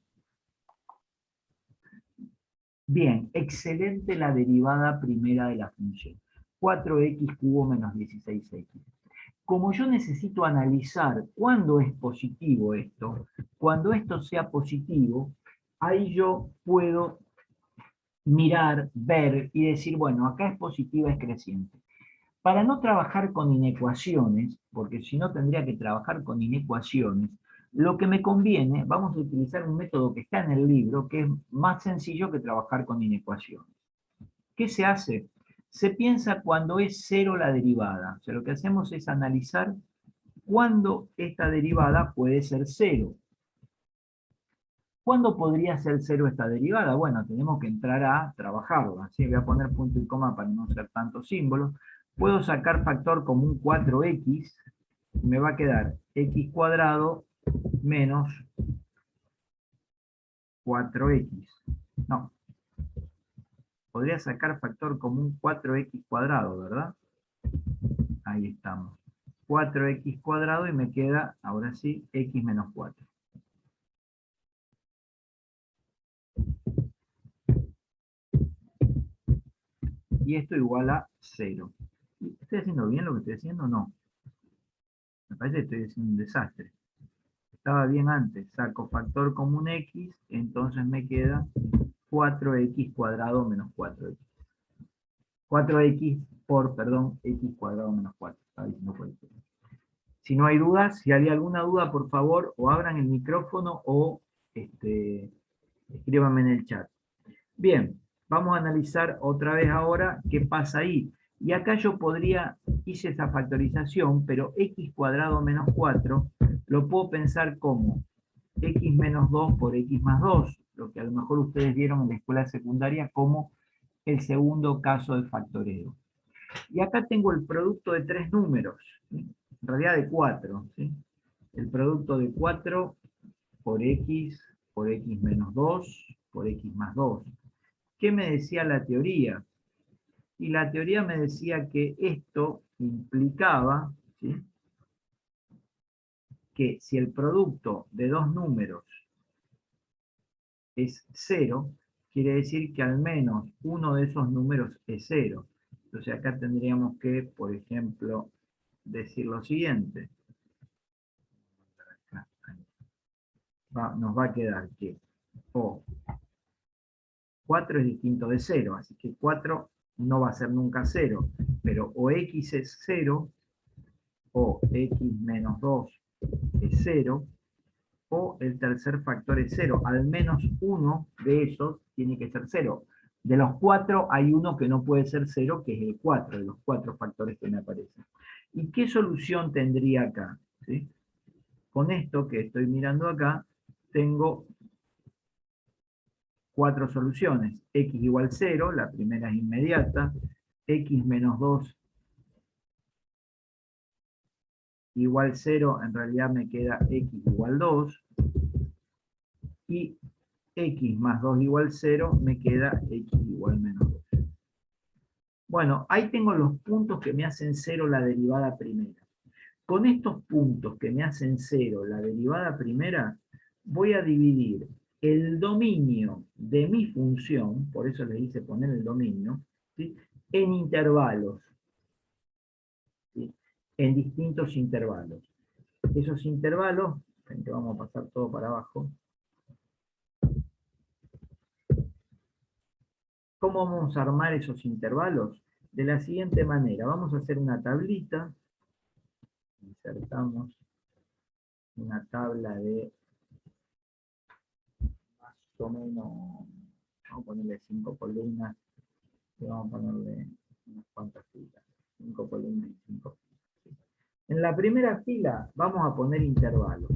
Bien, excelente la derivada primera de la función. 4x cubo menos 16x. Como yo necesito analizar cuándo es positivo esto, cuando esto sea positivo, ahí yo puedo mirar, ver y decir, bueno, acá es positiva, es creciente. Para no trabajar con inecuaciones, porque si no tendría que trabajar con inecuaciones, lo que me conviene, vamos a utilizar un método que está en el libro, que es más sencillo que trabajar con inecuaciones. ¿Qué se hace? Se piensa cuando es cero la derivada. O sea, lo que hacemos es analizar cuándo esta derivada puede ser cero. ¿Cuándo podría ser cero esta derivada? Bueno, tenemos que entrar a trabajarla. ¿Sí? Voy a poner punto y coma para no ser tantos símbolos. Puedo sacar factor común 4x, y me va a quedar x cuadrado menos 4x. No, podría sacar factor común 4x cuadrado, ¿verdad? Ahí estamos. 4x cuadrado y me queda, ahora sí, x menos 4. Y esto igual a 0. ¿Estoy haciendo bien lo que estoy haciendo? No. Me parece que estoy haciendo un desastre. Estaba bien antes. Saco factor común x, entonces me queda 4x cuadrado menos 4x. 4x por, perdón, x cuadrado menos 4. Estaba diciendo cualquier. Si no hay dudas, si hay alguna duda, por favor, o abran el micrófono o escríbanme en el chat. Bien, vamos a analizar otra vez ahora qué pasa ahí. Y acá yo podría, hice esa factorización, pero x cuadrado menos 4 lo puedo pensar como x menos 2 por x más 2, lo que a lo mejor ustedes vieron en la escuela secundaria como el segundo caso de factoreo. Y acá tengo el producto de tres números, ¿sí? En realidad de 4. ¿Sí? El producto de 4 por x menos 2 por x más 2. ¿Qué me decía la teoría? Y la teoría me decía que esto implicaba, ¿sí?, que si el producto de dos números es 0, quiere decir que al menos uno de esos números es 0. Entonces acá tendríamos que, por ejemplo, decir lo siguiente. Nos va a quedar que o 4 es distinto de 0, así que 4 no va a ser nunca 0, pero o x es 0, o x menos 2 es 0, o el tercer factor es 0. Al menos uno de esos tiene que ser 0. De los 4 hay uno que no puede ser 0, que es el 4, de los 4 factores que me aparecen. ¿Y qué solución tendría acá? ¿Sí? Con esto que estoy mirando acá, tengo 4 soluciones. X igual 0, la primera es inmediata. X menos 2 igual 0, en realidad me queda x igual 2. Y x más 2 igual 0, me queda x igual menos 2. Bueno, ahí tengo los puntos que me hacen 0 la derivada primera. Con estos puntos que me hacen 0 la derivada primera, voy a dividir el dominio de mi función, por eso le hice poner el dominio, ¿sí?, en intervalos, ¿sí?, en distintos intervalos. Esos intervalos, vamos a pasar todo para abajo. ¿Cómo vamos a armar esos intervalos? De la siguiente manera, vamos a hacer una tablita, insertamos una tabla de más o menos, vamos a ponerle 5 columnas, y vamos a ponerle unas cuantas filas, 5 columnas y 5 filas. En la primera fila vamos a poner intervalos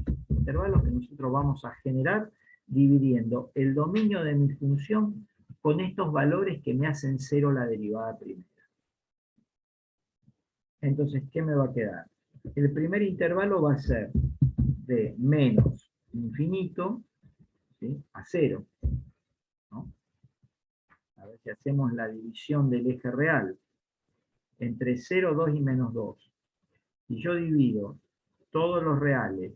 que nosotros vamos a generar dividiendo el dominio de mi función con estos valores que me hacen 0 la derivada primera. Entonces, ¿qué me va a quedar? El primer intervalo va a ser de menos infinito, ¿sí?, a 0. ¿No? A ver si hacemos la división del eje real entre 0, 2 y menos 2. Si yo divido todos los reales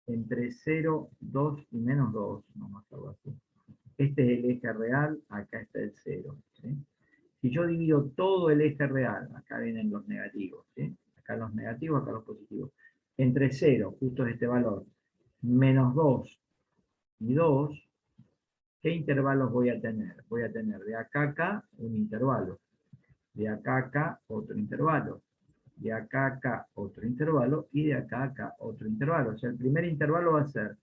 entre 0, 2 y menos 2, vamos a hacerlo así, Este es el eje real, acá está el 0. ¿Sí? Si yo divido todo el eje real, acá vienen los negativos, ¿sí? Acá los negativos, acá los positivos, entre 0, justo es este valor, menos 2 y 2, ¿qué intervalos voy a tener? Voy a tener de acá a acá un intervalo, de acá a acá otro intervalo, de acá a acá otro intervalo, y de acá a acá otro intervalo. O sea, el primer intervalo va a ser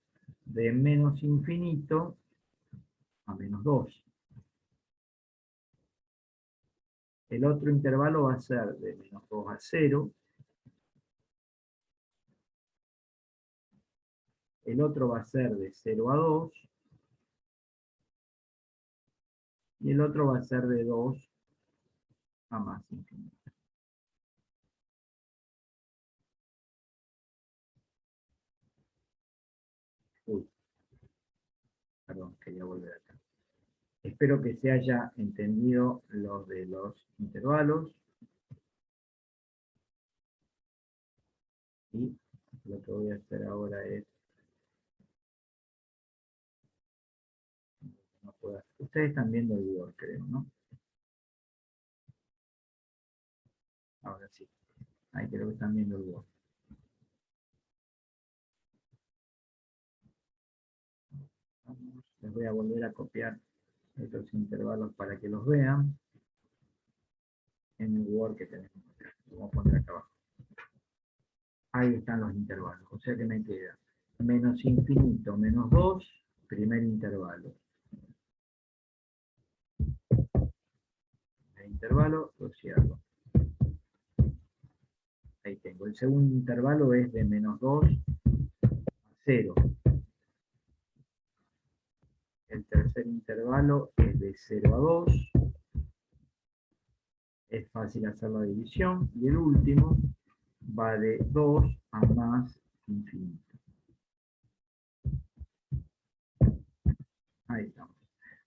de menos infinito a menos 2. El otro intervalo va a ser de menos 2 a 0. El otro va a ser de 0 a 2. Y el otro va a ser de 2 a más infinito. Uy, perdón, quería volver acá. Espero que se haya entendido lo de los intervalos. Y lo que voy a hacer ahora es... No puedo hacer. Ustedes están viendo el Word, creo, ¿no? Ahora sí. Ahí creo que están viendo el Word. Les voy a volver a copiar estos intervalos para que los vean en el Word que tenemos acá. Lo vamos a poner acá abajo. Ahí están los intervalos. O sea que me queda menos infinito menos 2, primer intervalo. El intervalo lo cierro. Ahí tengo. El segundo intervalo es de menos 2 a 0. El tercer intervalo es de 0 a 2. Es fácil hacer la división. Y el último va de 2 a más infinito. Ahí estamos.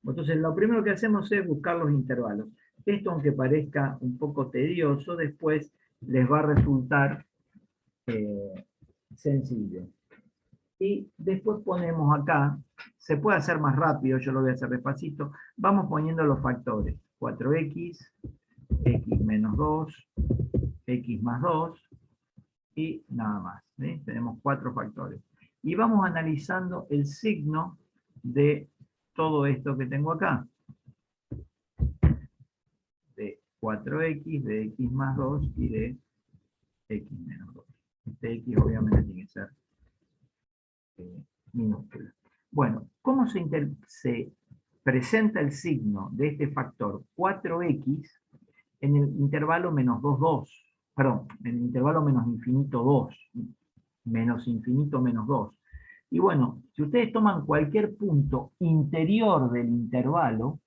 Entonces, lo primero que hacemos es buscar los intervalos. Esto, aunque parezca un poco tedioso, después les va a resultar sencillo. Y después ponemos acá, se puede hacer más rápido, yo lo voy a hacer despacito, vamos poniendo los factores. 4x, x menos 2, x más 2, y nada más. ¿Sí? Tenemos 4 factores. Y vamos analizando el signo de todo esto que tengo acá. De 4x, de x más 2 y de x menos 2. Este x obviamente tiene que ser minúscula. Bueno, ¿cómo se presenta el signo de este factor 4x en el intervalo menos 2, 2? Perdón, en el intervalo menos infinito 2. Menos infinito menos 2. Y bueno, si ustedes toman cualquier punto interior del intervalo,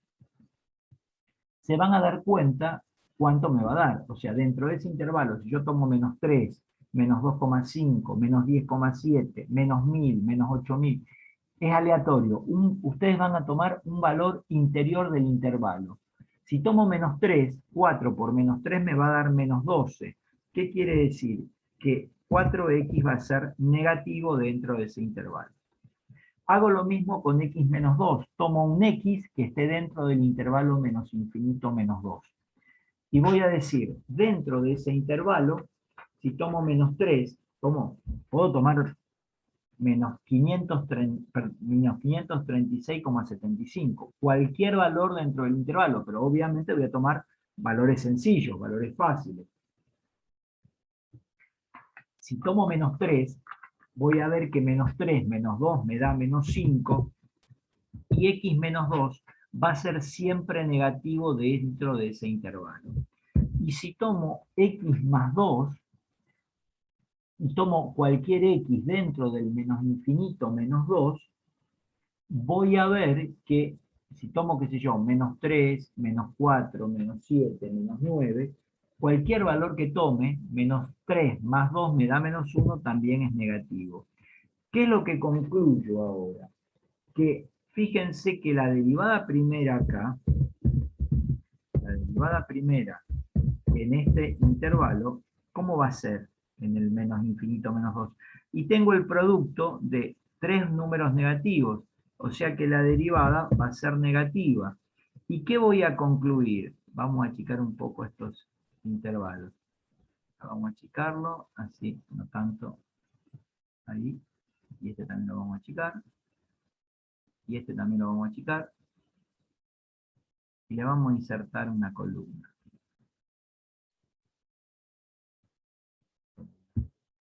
se van a dar cuenta cuánto me va a dar. O sea, dentro de ese intervalo, si yo tomo menos 3, menos 2,5, menos 10,7, menos 1000, menos 8000, es aleatorio. Ustedes van a tomar un valor interior del intervalo. Si tomo menos 3, 4 por menos 3 me va a dar menos 12. ¿Qué quiere decir? Que 4x va a ser negativo dentro de ese intervalo. Hago lo mismo con x menos 2. Tomo un x que esté dentro del intervalo menos infinito menos 2. Y voy a decir, dentro de ese intervalo, si tomo menos 3, puedo tomar menos 536,75. Cualquier valor dentro del intervalo, pero obviamente voy a tomar valores sencillos, valores fáciles. Si tomo menos 3, voy a ver que menos 3 menos 2 me da menos 5, y x menos 2 va a ser siempre negativo dentro de ese intervalo. Y si tomo x más 2, y tomo cualquier x dentro del menos infinito menos 2, voy a ver que si tomo, qué sé yo, menos 3, menos 4, menos 7, menos 9, cualquier valor que tome, menos 3 más 2 me da menos 1, también es negativo. ¿Qué es lo que concluyo ahora? Que fíjense que la derivada primera acá, la derivada primera en este intervalo, ¿cómo va a ser en el menos infinito menos 2? Y tengo el producto de 3 números negativos. O sea que la derivada va a ser negativa. ¿Y qué voy a concluir? Vamos a achicar un poco estos intervalos. Vamos a achicarlo, así, no tanto. Ahí. Y este también lo vamos a achicar. Y este también lo vamos a achicar. Y le vamos a insertar una columna.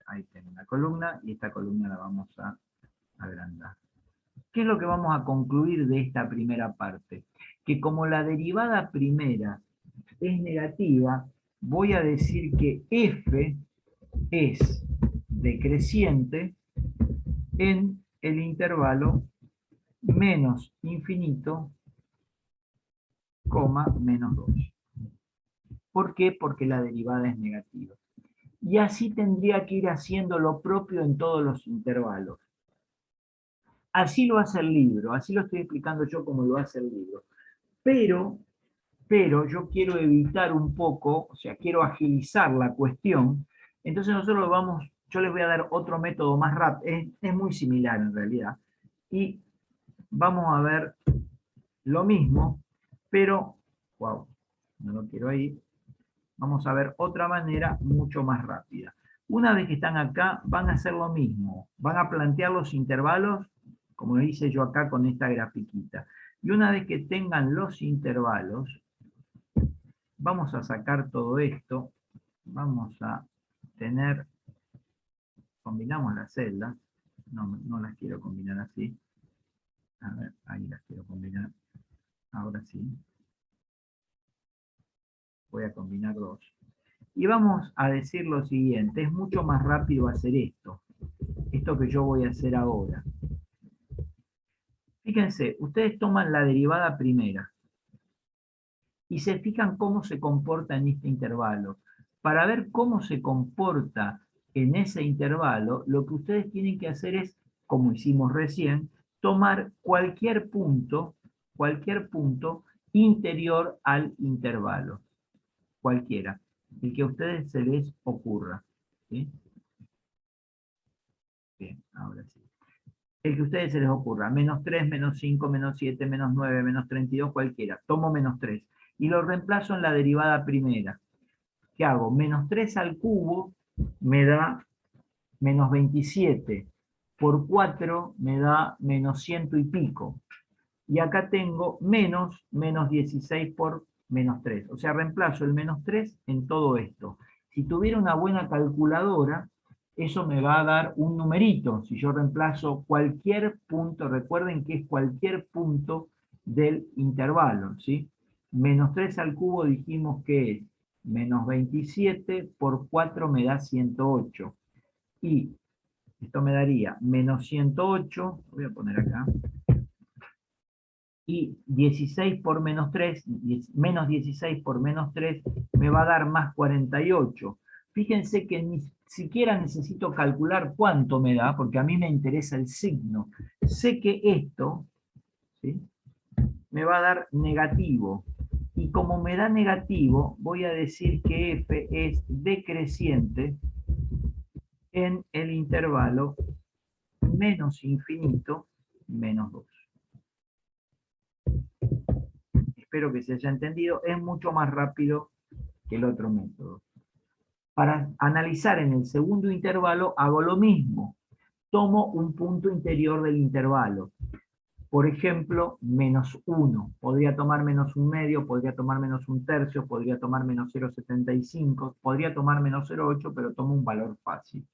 Ahí tengo una columna y esta columna la vamos a agrandar. ¿Qué es lo que vamos a concluir de esta primera parte? Que como la derivada primera es negativa, voy a decir que f es decreciente en el intervalo menos infinito, menos 2. ¿Por qué? Porque la derivada es negativa. Y así tendría que ir haciendo lo propio en todos los intervalos. Así lo hace el libro, así lo estoy explicando yo como lo hace el libro. Pero yo quiero evitar un poco, o sea, quiero agilizar la cuestión, entonces nosotros vamos, yo les voy a dar otro método más rápido, es muy similar en realidad, y vamos a ver lo mismo, pero, wow, no lo quiero ahí, vamos a ver otra manera mucho más rápida. Una vez que están acá, van a hacer lo mismo, van a plantear los intervalos, como hice yo acá con esta grafiquita, y una vez que tengan los intervalos, vamos a sacar todo esto, vamos a tener, combinamos las celdas, no las quiero combinar así, a ver, ahí las quiero combinar, ahora sí, voy a combinar dos. Y vamos a decir lo siguiente, es mucho más rápido hacer esto que yo voy a hacer ahora. Fíjense, ustedes toman la derivada primera, y se fijan cómo se comporta en este intervalo. Para ver cómo se comporta en ese intervalo, lo que ustedes tienen que hacer es, como hicimos recién, tomar cualquier punto interior al intervalo. Cualquiera. El que a ustedes se les ocurra. ¿Sí? Bien, ahora sí. El que a ustedes se les ocurra. Menos 3, menos 5, menos 7, menos 9, menos 32, cualquiera. Tomo menos 3. Y lo reemplazo en la derivada primera. ¿Qué hago? Menos 3 al cubo me da menos 27. Por 4 me da menos 100 y pico. Y acá tengo menos 16 por menos 3. O sea, reemplazo el menos 3 en todo esto. Si tuviera una buena calculadora, eso me va a dar un numerito. Si yo reemplazo cualquier punto, recuerden que es cualquier punto del intervalo, ¿sí? Menos 3 al cubo dijimos que es menos 27 por 4 me da 108. Y esto me daría menos 108, voy a poner acá, y 16 por menos 3, menos 16 por menos 3, me va a dar más 48. Fíjense que ni siquiera necesito calcular cuánto me da, porque a mí me interesa el signo. Sé que esto, ¿sí?, me va a dar negativo. Y como me da negativo, voy a decir que f es decreciente en el intervalo menos infinito, menos 2. Espero que se haya entendido, es mucho más rápido que el otro método. Para analizar en el segundo intervalo hago lo mismo. Tomo un punto interior del intervalo. Por ejemplo, menos 1. Podría tomar menos 1/2, podría tomar menos 1/3, podría tomar menos 0,75, podría tomar menos 0,8, pero tomo un valor fácil.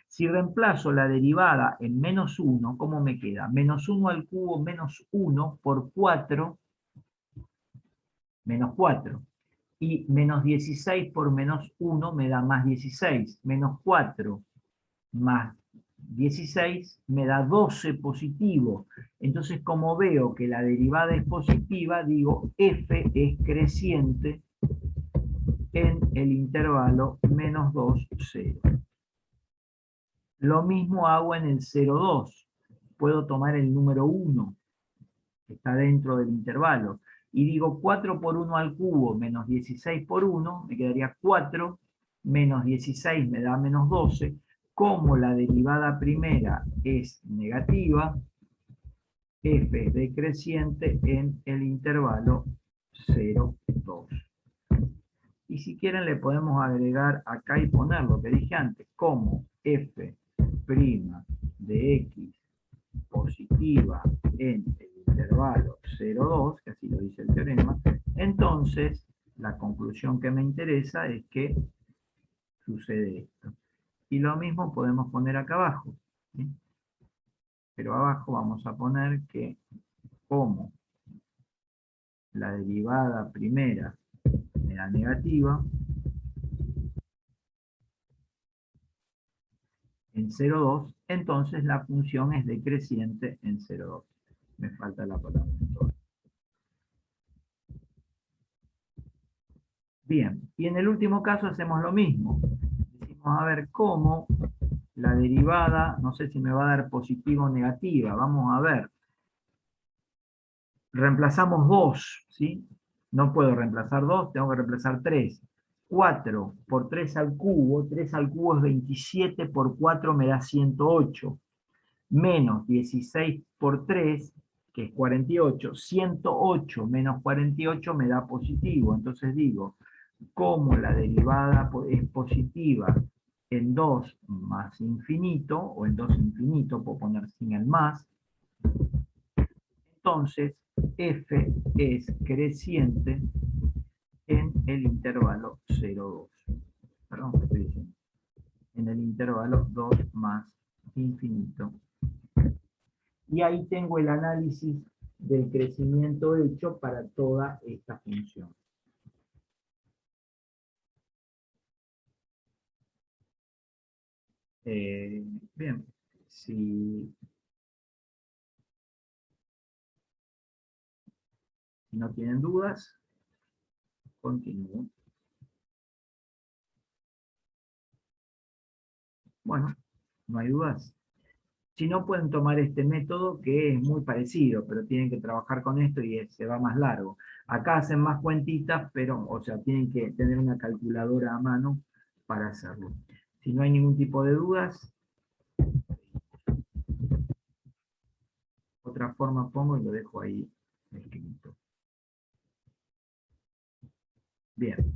Si reemplazo la derivada en menos 1, ¿cómo me queda? Menos 1 al cubo menos 1 por 4, menos 4. Y menos 16 por menos 1 me da más 16. Menos 4 más 16 me da 12 positivo. Entonces, como veo que la derivada es positiva, digo f es creciente en el intervalo menos 2, 0. Lo mismo hago en el 0,2. Puedo tomar el número 1, que está dentro del intervalo, y digo 4 por 1 al cubo menos 16 por 1, me quedaría 4, menos 16 me da menos 12. Como la derivada primera es negativa, f es decreciente en el intervalo 0, 2. Y si quieren le podemos agregar acá y poner lo que dije antes, como f' de x positiva en el intervalo 0, 2, que así lo dice el teorema, entonces la conclusión que me interesa es que sucede esto. Y lo mismo podemos poner acá abajo, ¿sí? Pero abajo vamos a poner que como la derivada primera era negativa, en 0,2, entonces la función es decreciente en 0,2. Me falta la palabra entonces. Bien, y en el último caso hacemos lo mismo. Decimos a ver cómo la derivada, no sé si me va a dar positiva o negativa, vamos a ver. Reemplazamos 2, ¿sí? No puedo reemplazar 2, tengo que reemplazar 3. 4 por 3 al cubo, 3 al cubo es 27, por 4 me da 108. Menos 16 por 3, que es 48. 108 menos 48 me da positivo. Entonces digo, como la derivada es positiva en 2 más infinito, o en 2 infinito, puedo poner sin el más, entonces f es creciente en el intervalo 0,2. Perdón, ¿qué estoy diciendo? En el intervalo 2 más infinito. Y ahí tengo el análisis del crecimiento hecho para toda esta función. Bien, si no tienen dudas, continúo. Bueno, no hay dudas. Si no, pueden tomar este método que es muy parecido, pero tienen que trabajar con esto y se va más largo. Acá hacen más cuentitas, pero, o sea, tienen que tener una calculadora a mano para hacerlo. Si no hay ningún tipo de dudas, otra forma pongo y lo dejo ahí escrito. Bien,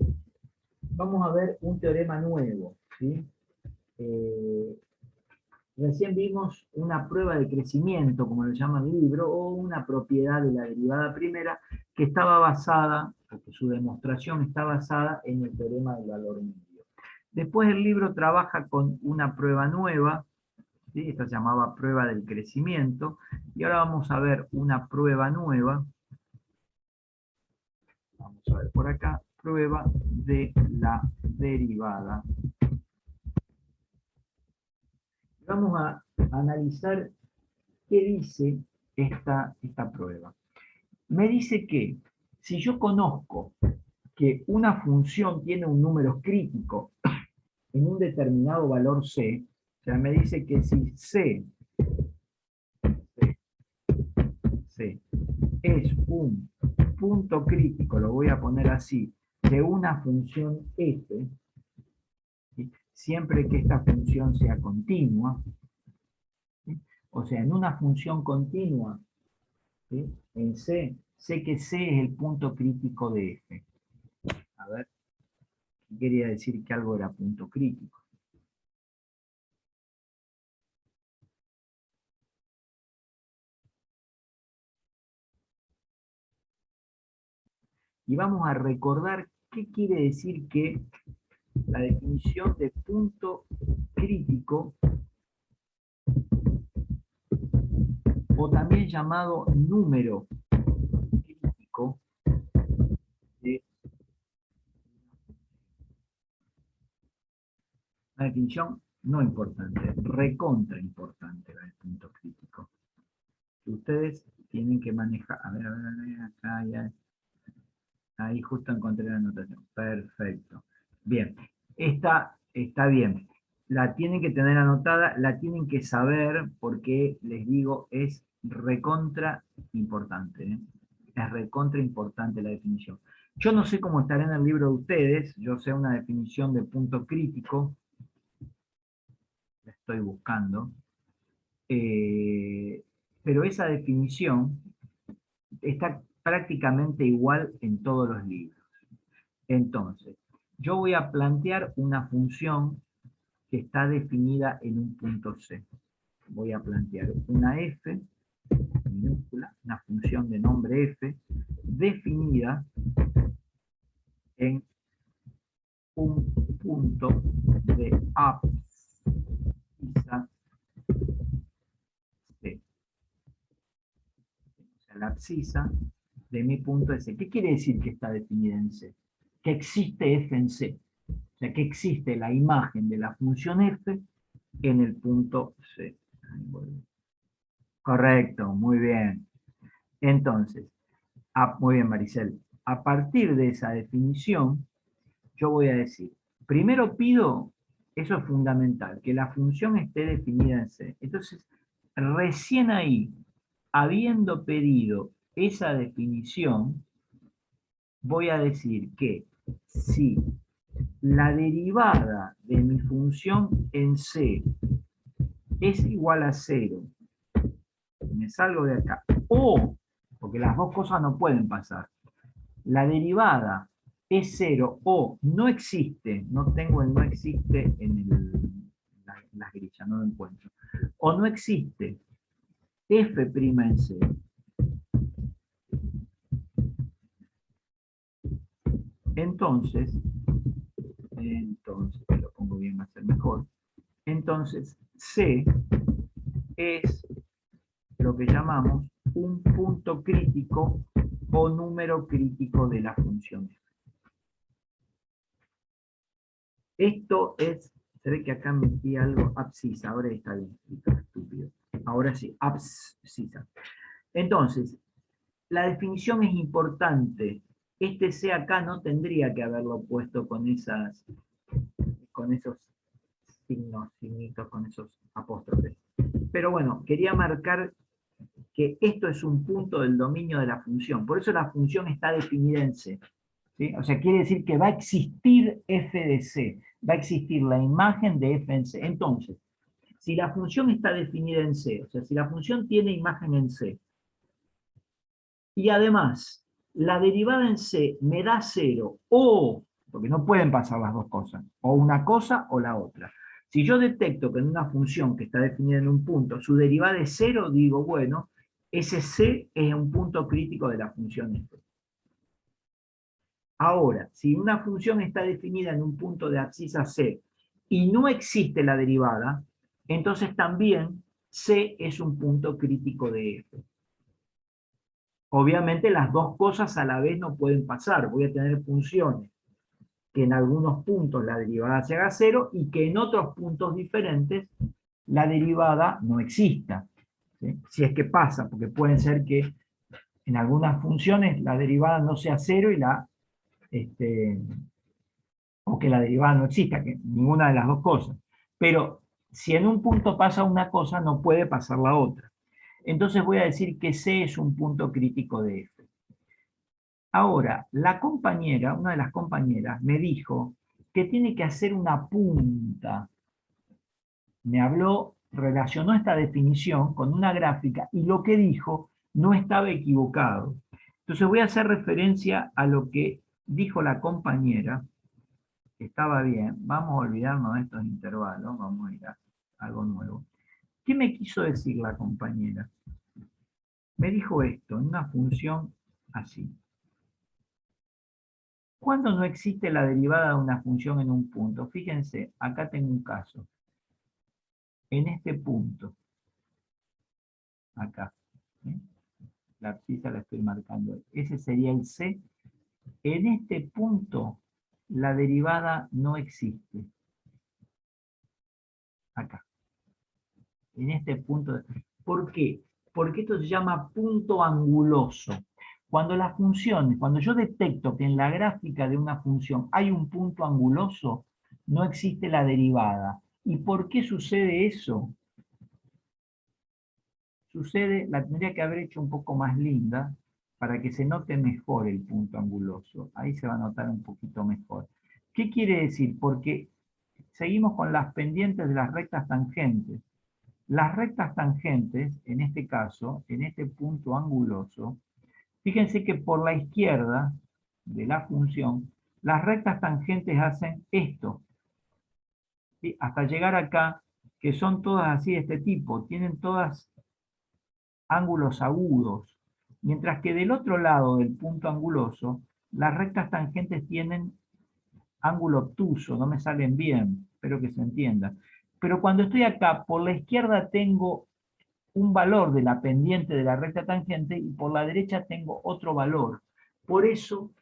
vamos a ver un teorema nuevo, ¿sí? Recién vimos una prueba de crecimiento, como lo llama el libro, o una propiedad de la derivada primera, que estaba basada, porque su demostración está basada en el teorema del valor medio. Después el libro trabaja con una prueba nueva, ¿sí? Esta se llamaba prueba del crecimiento, y ahora vamos a ver una prueba nueva. Vamos a ver por acá, prueba de la derivada. Vamos a analizar qué dice esta prueba. Me dice que si yo conozco que una función tiene un número crítico en un determinado valor C, o sea, me dice que si C es un punto crítico, lo voy a poner así, de una función f, ¿sí? Siempre que esta función sea continua, ¿sí? O sea, en una función continua, ¿sí? En C, sé que C es el punto crítico de f. A ver, ¿qué quería decir que algo era punto crítico? Y vamos a recordar qué quiere decir que la definición de punto crítico, o también llamado número crítico, de una definición no importante, recontra importante la del punto crítico. Ustedes tienen que manejar, a ver, acá ya, ahí justo encontré la anotación, perfecto. Bien, esta está bien. La tienen que tener anotada, la tienen que saber porque, les digo, es recontra importante. ¿Eh? Es recontra importante la definición. Yo no sé cómo estará en el libro de ustedes, yo sé una definición de punto crítico, la estoy buscando. pero esa definición está prácticamente igual en todos los libros. Entonces, yo voy a plantear una función que está definida en un punto C. Voy a plantear una f minúscula, una función de nombre f, definida en un punto de abscisa C. O sea, la abscisa de mi punto es C. ¿Qué quiere decir que está definida en C? Que existe f en C. O sea, que existe la imagen de la función f en el punto C. Correcto, muy bien. Entonces, muy bien, Maricel. A partir de esa definición, yo voy a decir, primero pido, eso es fundamental, que la función esté definida en C. Entonces, recién ahí, habiendo pedido esa definición, voy a decir que si la derivada de mi función en C es igual a 0, me salgo de acá, o, porque las dos cosas no pueden pasar, la derivada es 0 o no existe, no tengo el no existe en las grillas, no lo encuentro, o no existe f' en C, entonces, lo pongo bien, va a ser mejor, entonces C es lo que llamamos un punto crítico o número crítico de la función. Esto es, se ve que acá metí algo, abscisa, ahora está bien, estúpido. Ahora sí, abscisa. Entonces, la definición es importante. Este C acá no tendría que haberlo puesto con esos signitos, con esos apóstrofes. Pero bueno, quería marcar que esto es un punto del dominio de la función. Por eso la función está definida en C. ¿Sí? O sea, quiere decir que va a existir f de C. Va a existir la imagen de f en C. Entonces, si la función está definida en C, o sea, si la función tiene imagen en C, y además la derivada en C me da 0, o, porque no pueden pasar las dos cosas, o una cosa o la otra. Si yo detecto que en una función que está definida en un punto, su derivada es 0, digo, bueno, ese C es un punto crítico de la función F. Ahora, si una función está definida en un punto de abscisa C y no existe la derivada, entonces también C es un punto crítico de F. Obviamente las dos cosas a la vez no pueden pasar. Voy a tener funciones que en algunos puntos la derivada se haga 0 y que en otros puntos diferentes la derivada no exista. ¿Sí? Si es que pasa, porque pueden ser que en algunas funciones la derivada no sea 0 y o que la derivada no exista, que ninguna de las dos cosas. Pero si en un punto pasa una cosa, no puede pasar la otra. Entonces voy a decir que C es un punto crítico de F. Ahora, la compañera, una de las compañeras, me dijo que tiene que hacer una punta. Me habló, relacionó esta definición con una gráfica y lo que dijo no estaba equivocado. Entonces voy a hacer referencia a lo que dijo la compañera, que estaba bien. Vamos a olvidarnos de estos intervalos, vamos a ir a algo nuevo. ¿Qué me quiso decir la compañera? Me dijo esto, en una función así. ¿Cuándo no existe la derivada de una función en un punto? Fíjense, acá tengo un caso. En este punto, acá, ¿sí? La abscisa la estoy marcando. Ese sería el C. En este punto, la derivada no existe. Acá. En este punto. ¿Por qué? Porque esto se llama punto anguloso. Cuando las funciones, cuando yo detecto que en la gráfica de una función hay un punto anguloso, no existe la derivada. ¿Y por qué sucede eso? Sucede, la tendría que haber hecho un poco más linda para que se note mejor el punto anguloso. Ahí se va a notar un poquito mejor. ¿Qué quiere decir? Porque seguimos con las pendientes de las rectas tangentes. Las rectas tangentes, en este caso, en este punto anguloso, fíjense que por la izquierda de la función, las rectas tangentes hacen esto, ¿sí? Hasta llegar acá, que son todas así de este tipo, tienen todas ángulos agudos, mientras que del otro lado del punto anguloso, las rectas tangentes tienen ángulo obtuso, no me salen bien, espero que se entienda. Pero cuando estoy acá, por la izquierda tengo un valor de la pendiente de la recta tangente y por la derecha tengo otro valor. Por eso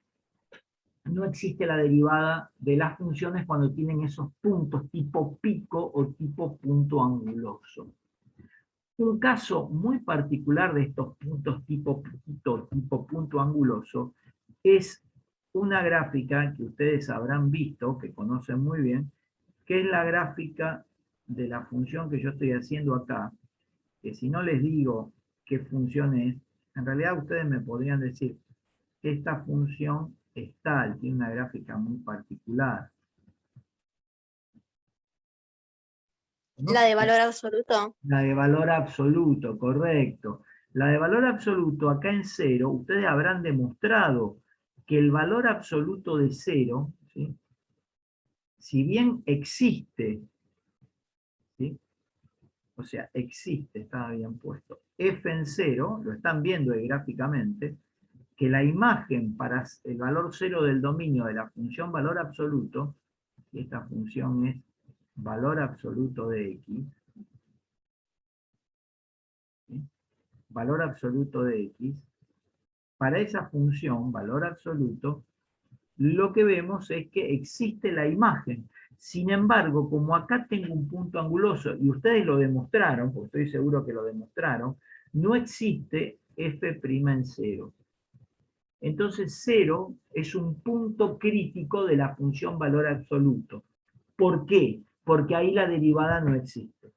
no existe la derivada de las funciones cuando tienen esos puntos tipo pico o tipo punto anguloso. Un caso muy particular de estos puntos tipo piquito, tipo punto anguloso, es una gráfica que ustedes habrán visto, que conocen muy bien, que es la gráfica de la función que yo estoy haciendo acá, que si no les digo qué función es, en realidad ustedes me podrían decir, esta función es tal, tiene una gráfica muy particular. ¿No?
La de valor absoluto.
La de valor absoluto, correcto. La de valor absoluto, acá en cero, ustedes habrán demostrado que el valor absoluto de cero, ¿sí? Si bien existe, ¿sí? O sea, existe, estaba bien puesto, f en cero, lo están viendo ahí gráficamente, que la imagen para el valor cero del dominio de la función valor absoluto, y esta función es valor absoluto de x, ¿sí? Valor absoluto de x, para esa función, valor absoluto, lo que vemos es que existe la imagen. Sin embargo, como acá tengo un punto anguloso, y ustedes lo demostraron, porque estoy seguro que lo demostraron, no existe f' en cero. Entonces, cero es un punto crítico de la función valor absoluto. ¿Por qué? Porque ahí la derivada no existe.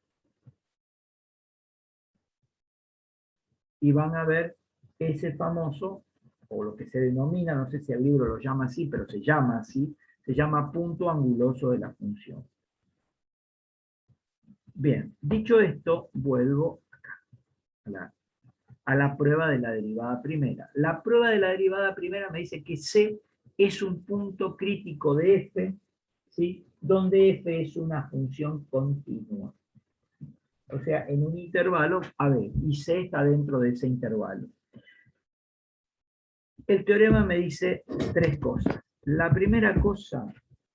Y van a ver ese famoso, o lo que se denomina, no sé si el libro lo llama así, pero se llama así, se llama punto anguloso de la función. Bien, dicho esto, vuelvo acá, a la prueba de la derivada primera. La prueba de la derivada primera me dice que C es un punto crítico de f, ¿sí? Donde f es una función continua. O sea, en un intervalo, a ver, y C está dentro de ese intervalo. El teorema me dice tres cosas. La primera cosa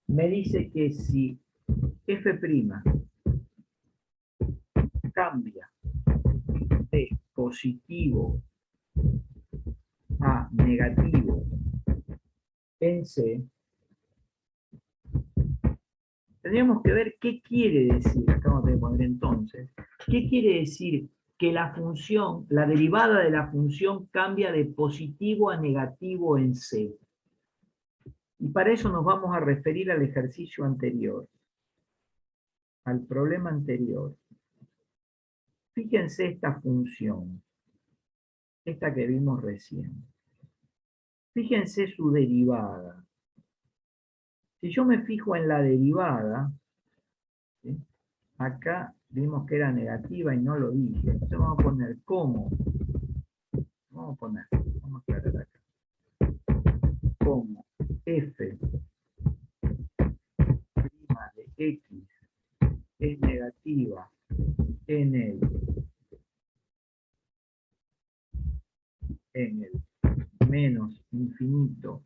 me dice que si f' cambia de positivo a negativo en C, tendríamos que ver qué quiere decir, acá vamos a tener que poner entonces, qué quiere decir que la función, la derivada de la función cambia de positivo a negativo en C. Y para eso nos vamos a referir al ejercicio anterior, al problema anterior. Fíjense esta función, esta que vimos recién. Fíjense su derivada. Si yo me fijo en la derivada, ¿sí? Acá vimos que era negativa y no lo dije. Entonces vamos a poner como. Vamos a aclarar acá. Como f' de x es negativa en el menos infinito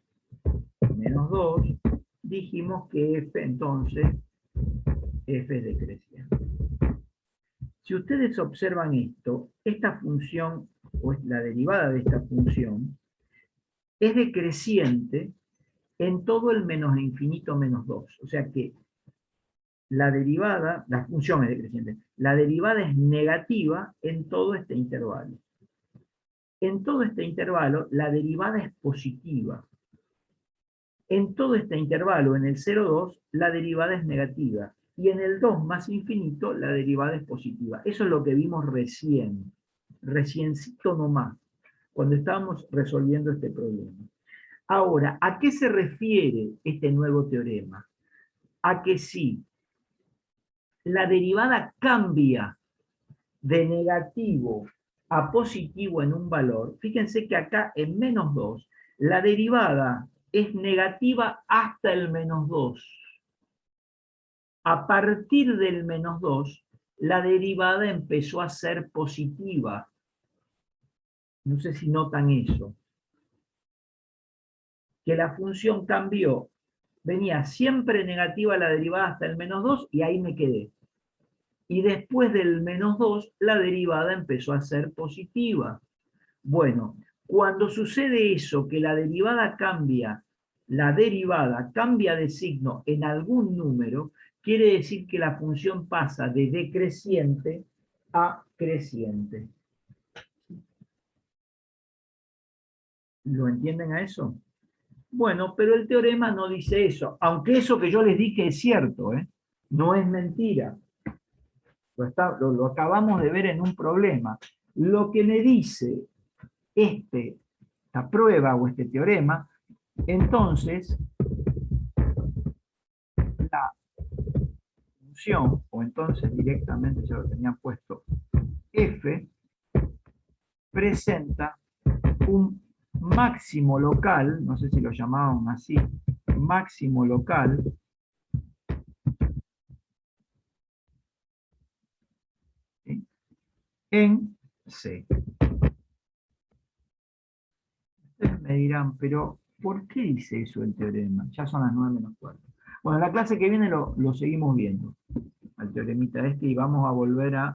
menos 2, dijimos que f entonces f es decreciente. Si ustedes observan esto, esta función, o la derivada de esta función, es decreciente en todo el menos infinito menos 2. O sea que la derivada, la función es decreciente, la derivada es negativa en todo este intervalo. En todo este intervalo, la derivada es positiva. En todo este intervalo, en el 0,2, la derivada es negativa. Y en el 2 más infinito, la derivada es positiva. Eso es lo que vimos recién. Reciencito nomás, cuando estábamos resolviendo este problema. Ahora, ¿a qué se refiere este nuevo teorema? A que si la derivada cambia de negativo a positivo en un valor, fíjense que acá en menos 2, la derivada es negativa hasta el menos 2. A partir del menos 2, la derivada empezó a ser positiva. No sé si notan eso. Que la función cambió. Venía siempre negativa la derivada hasta el menos 2 y ahí me quedé. Y después del menos 2, la derivada empezó a ser positiva. Bueno, cuando sucede eso, que la derivada cambia de signo en algún número, quiere decir que la función pasa de decreciente a creciente. ¿Lo entienden a eso? Bueno, pero el teorema no dice eso, aunque eso que yo les dije es cierto, ¿eh? No es mentira. Lo acabamos de ver en un problema. Lo que me dice esta prueba o este teorema, entonces la función, o entonces directamente ya lo tenía puesto, f presenta un máximo local, no sé si lo llamaban así, máximo local, ¿sí?, en C. Ustedes me dirán, pero ¿por qué dice eso el teorema? Ya son las 9 menos cuarto. Bueno, la clase que viene lo seguimos viendo, al teoremita este, y vamos a volver a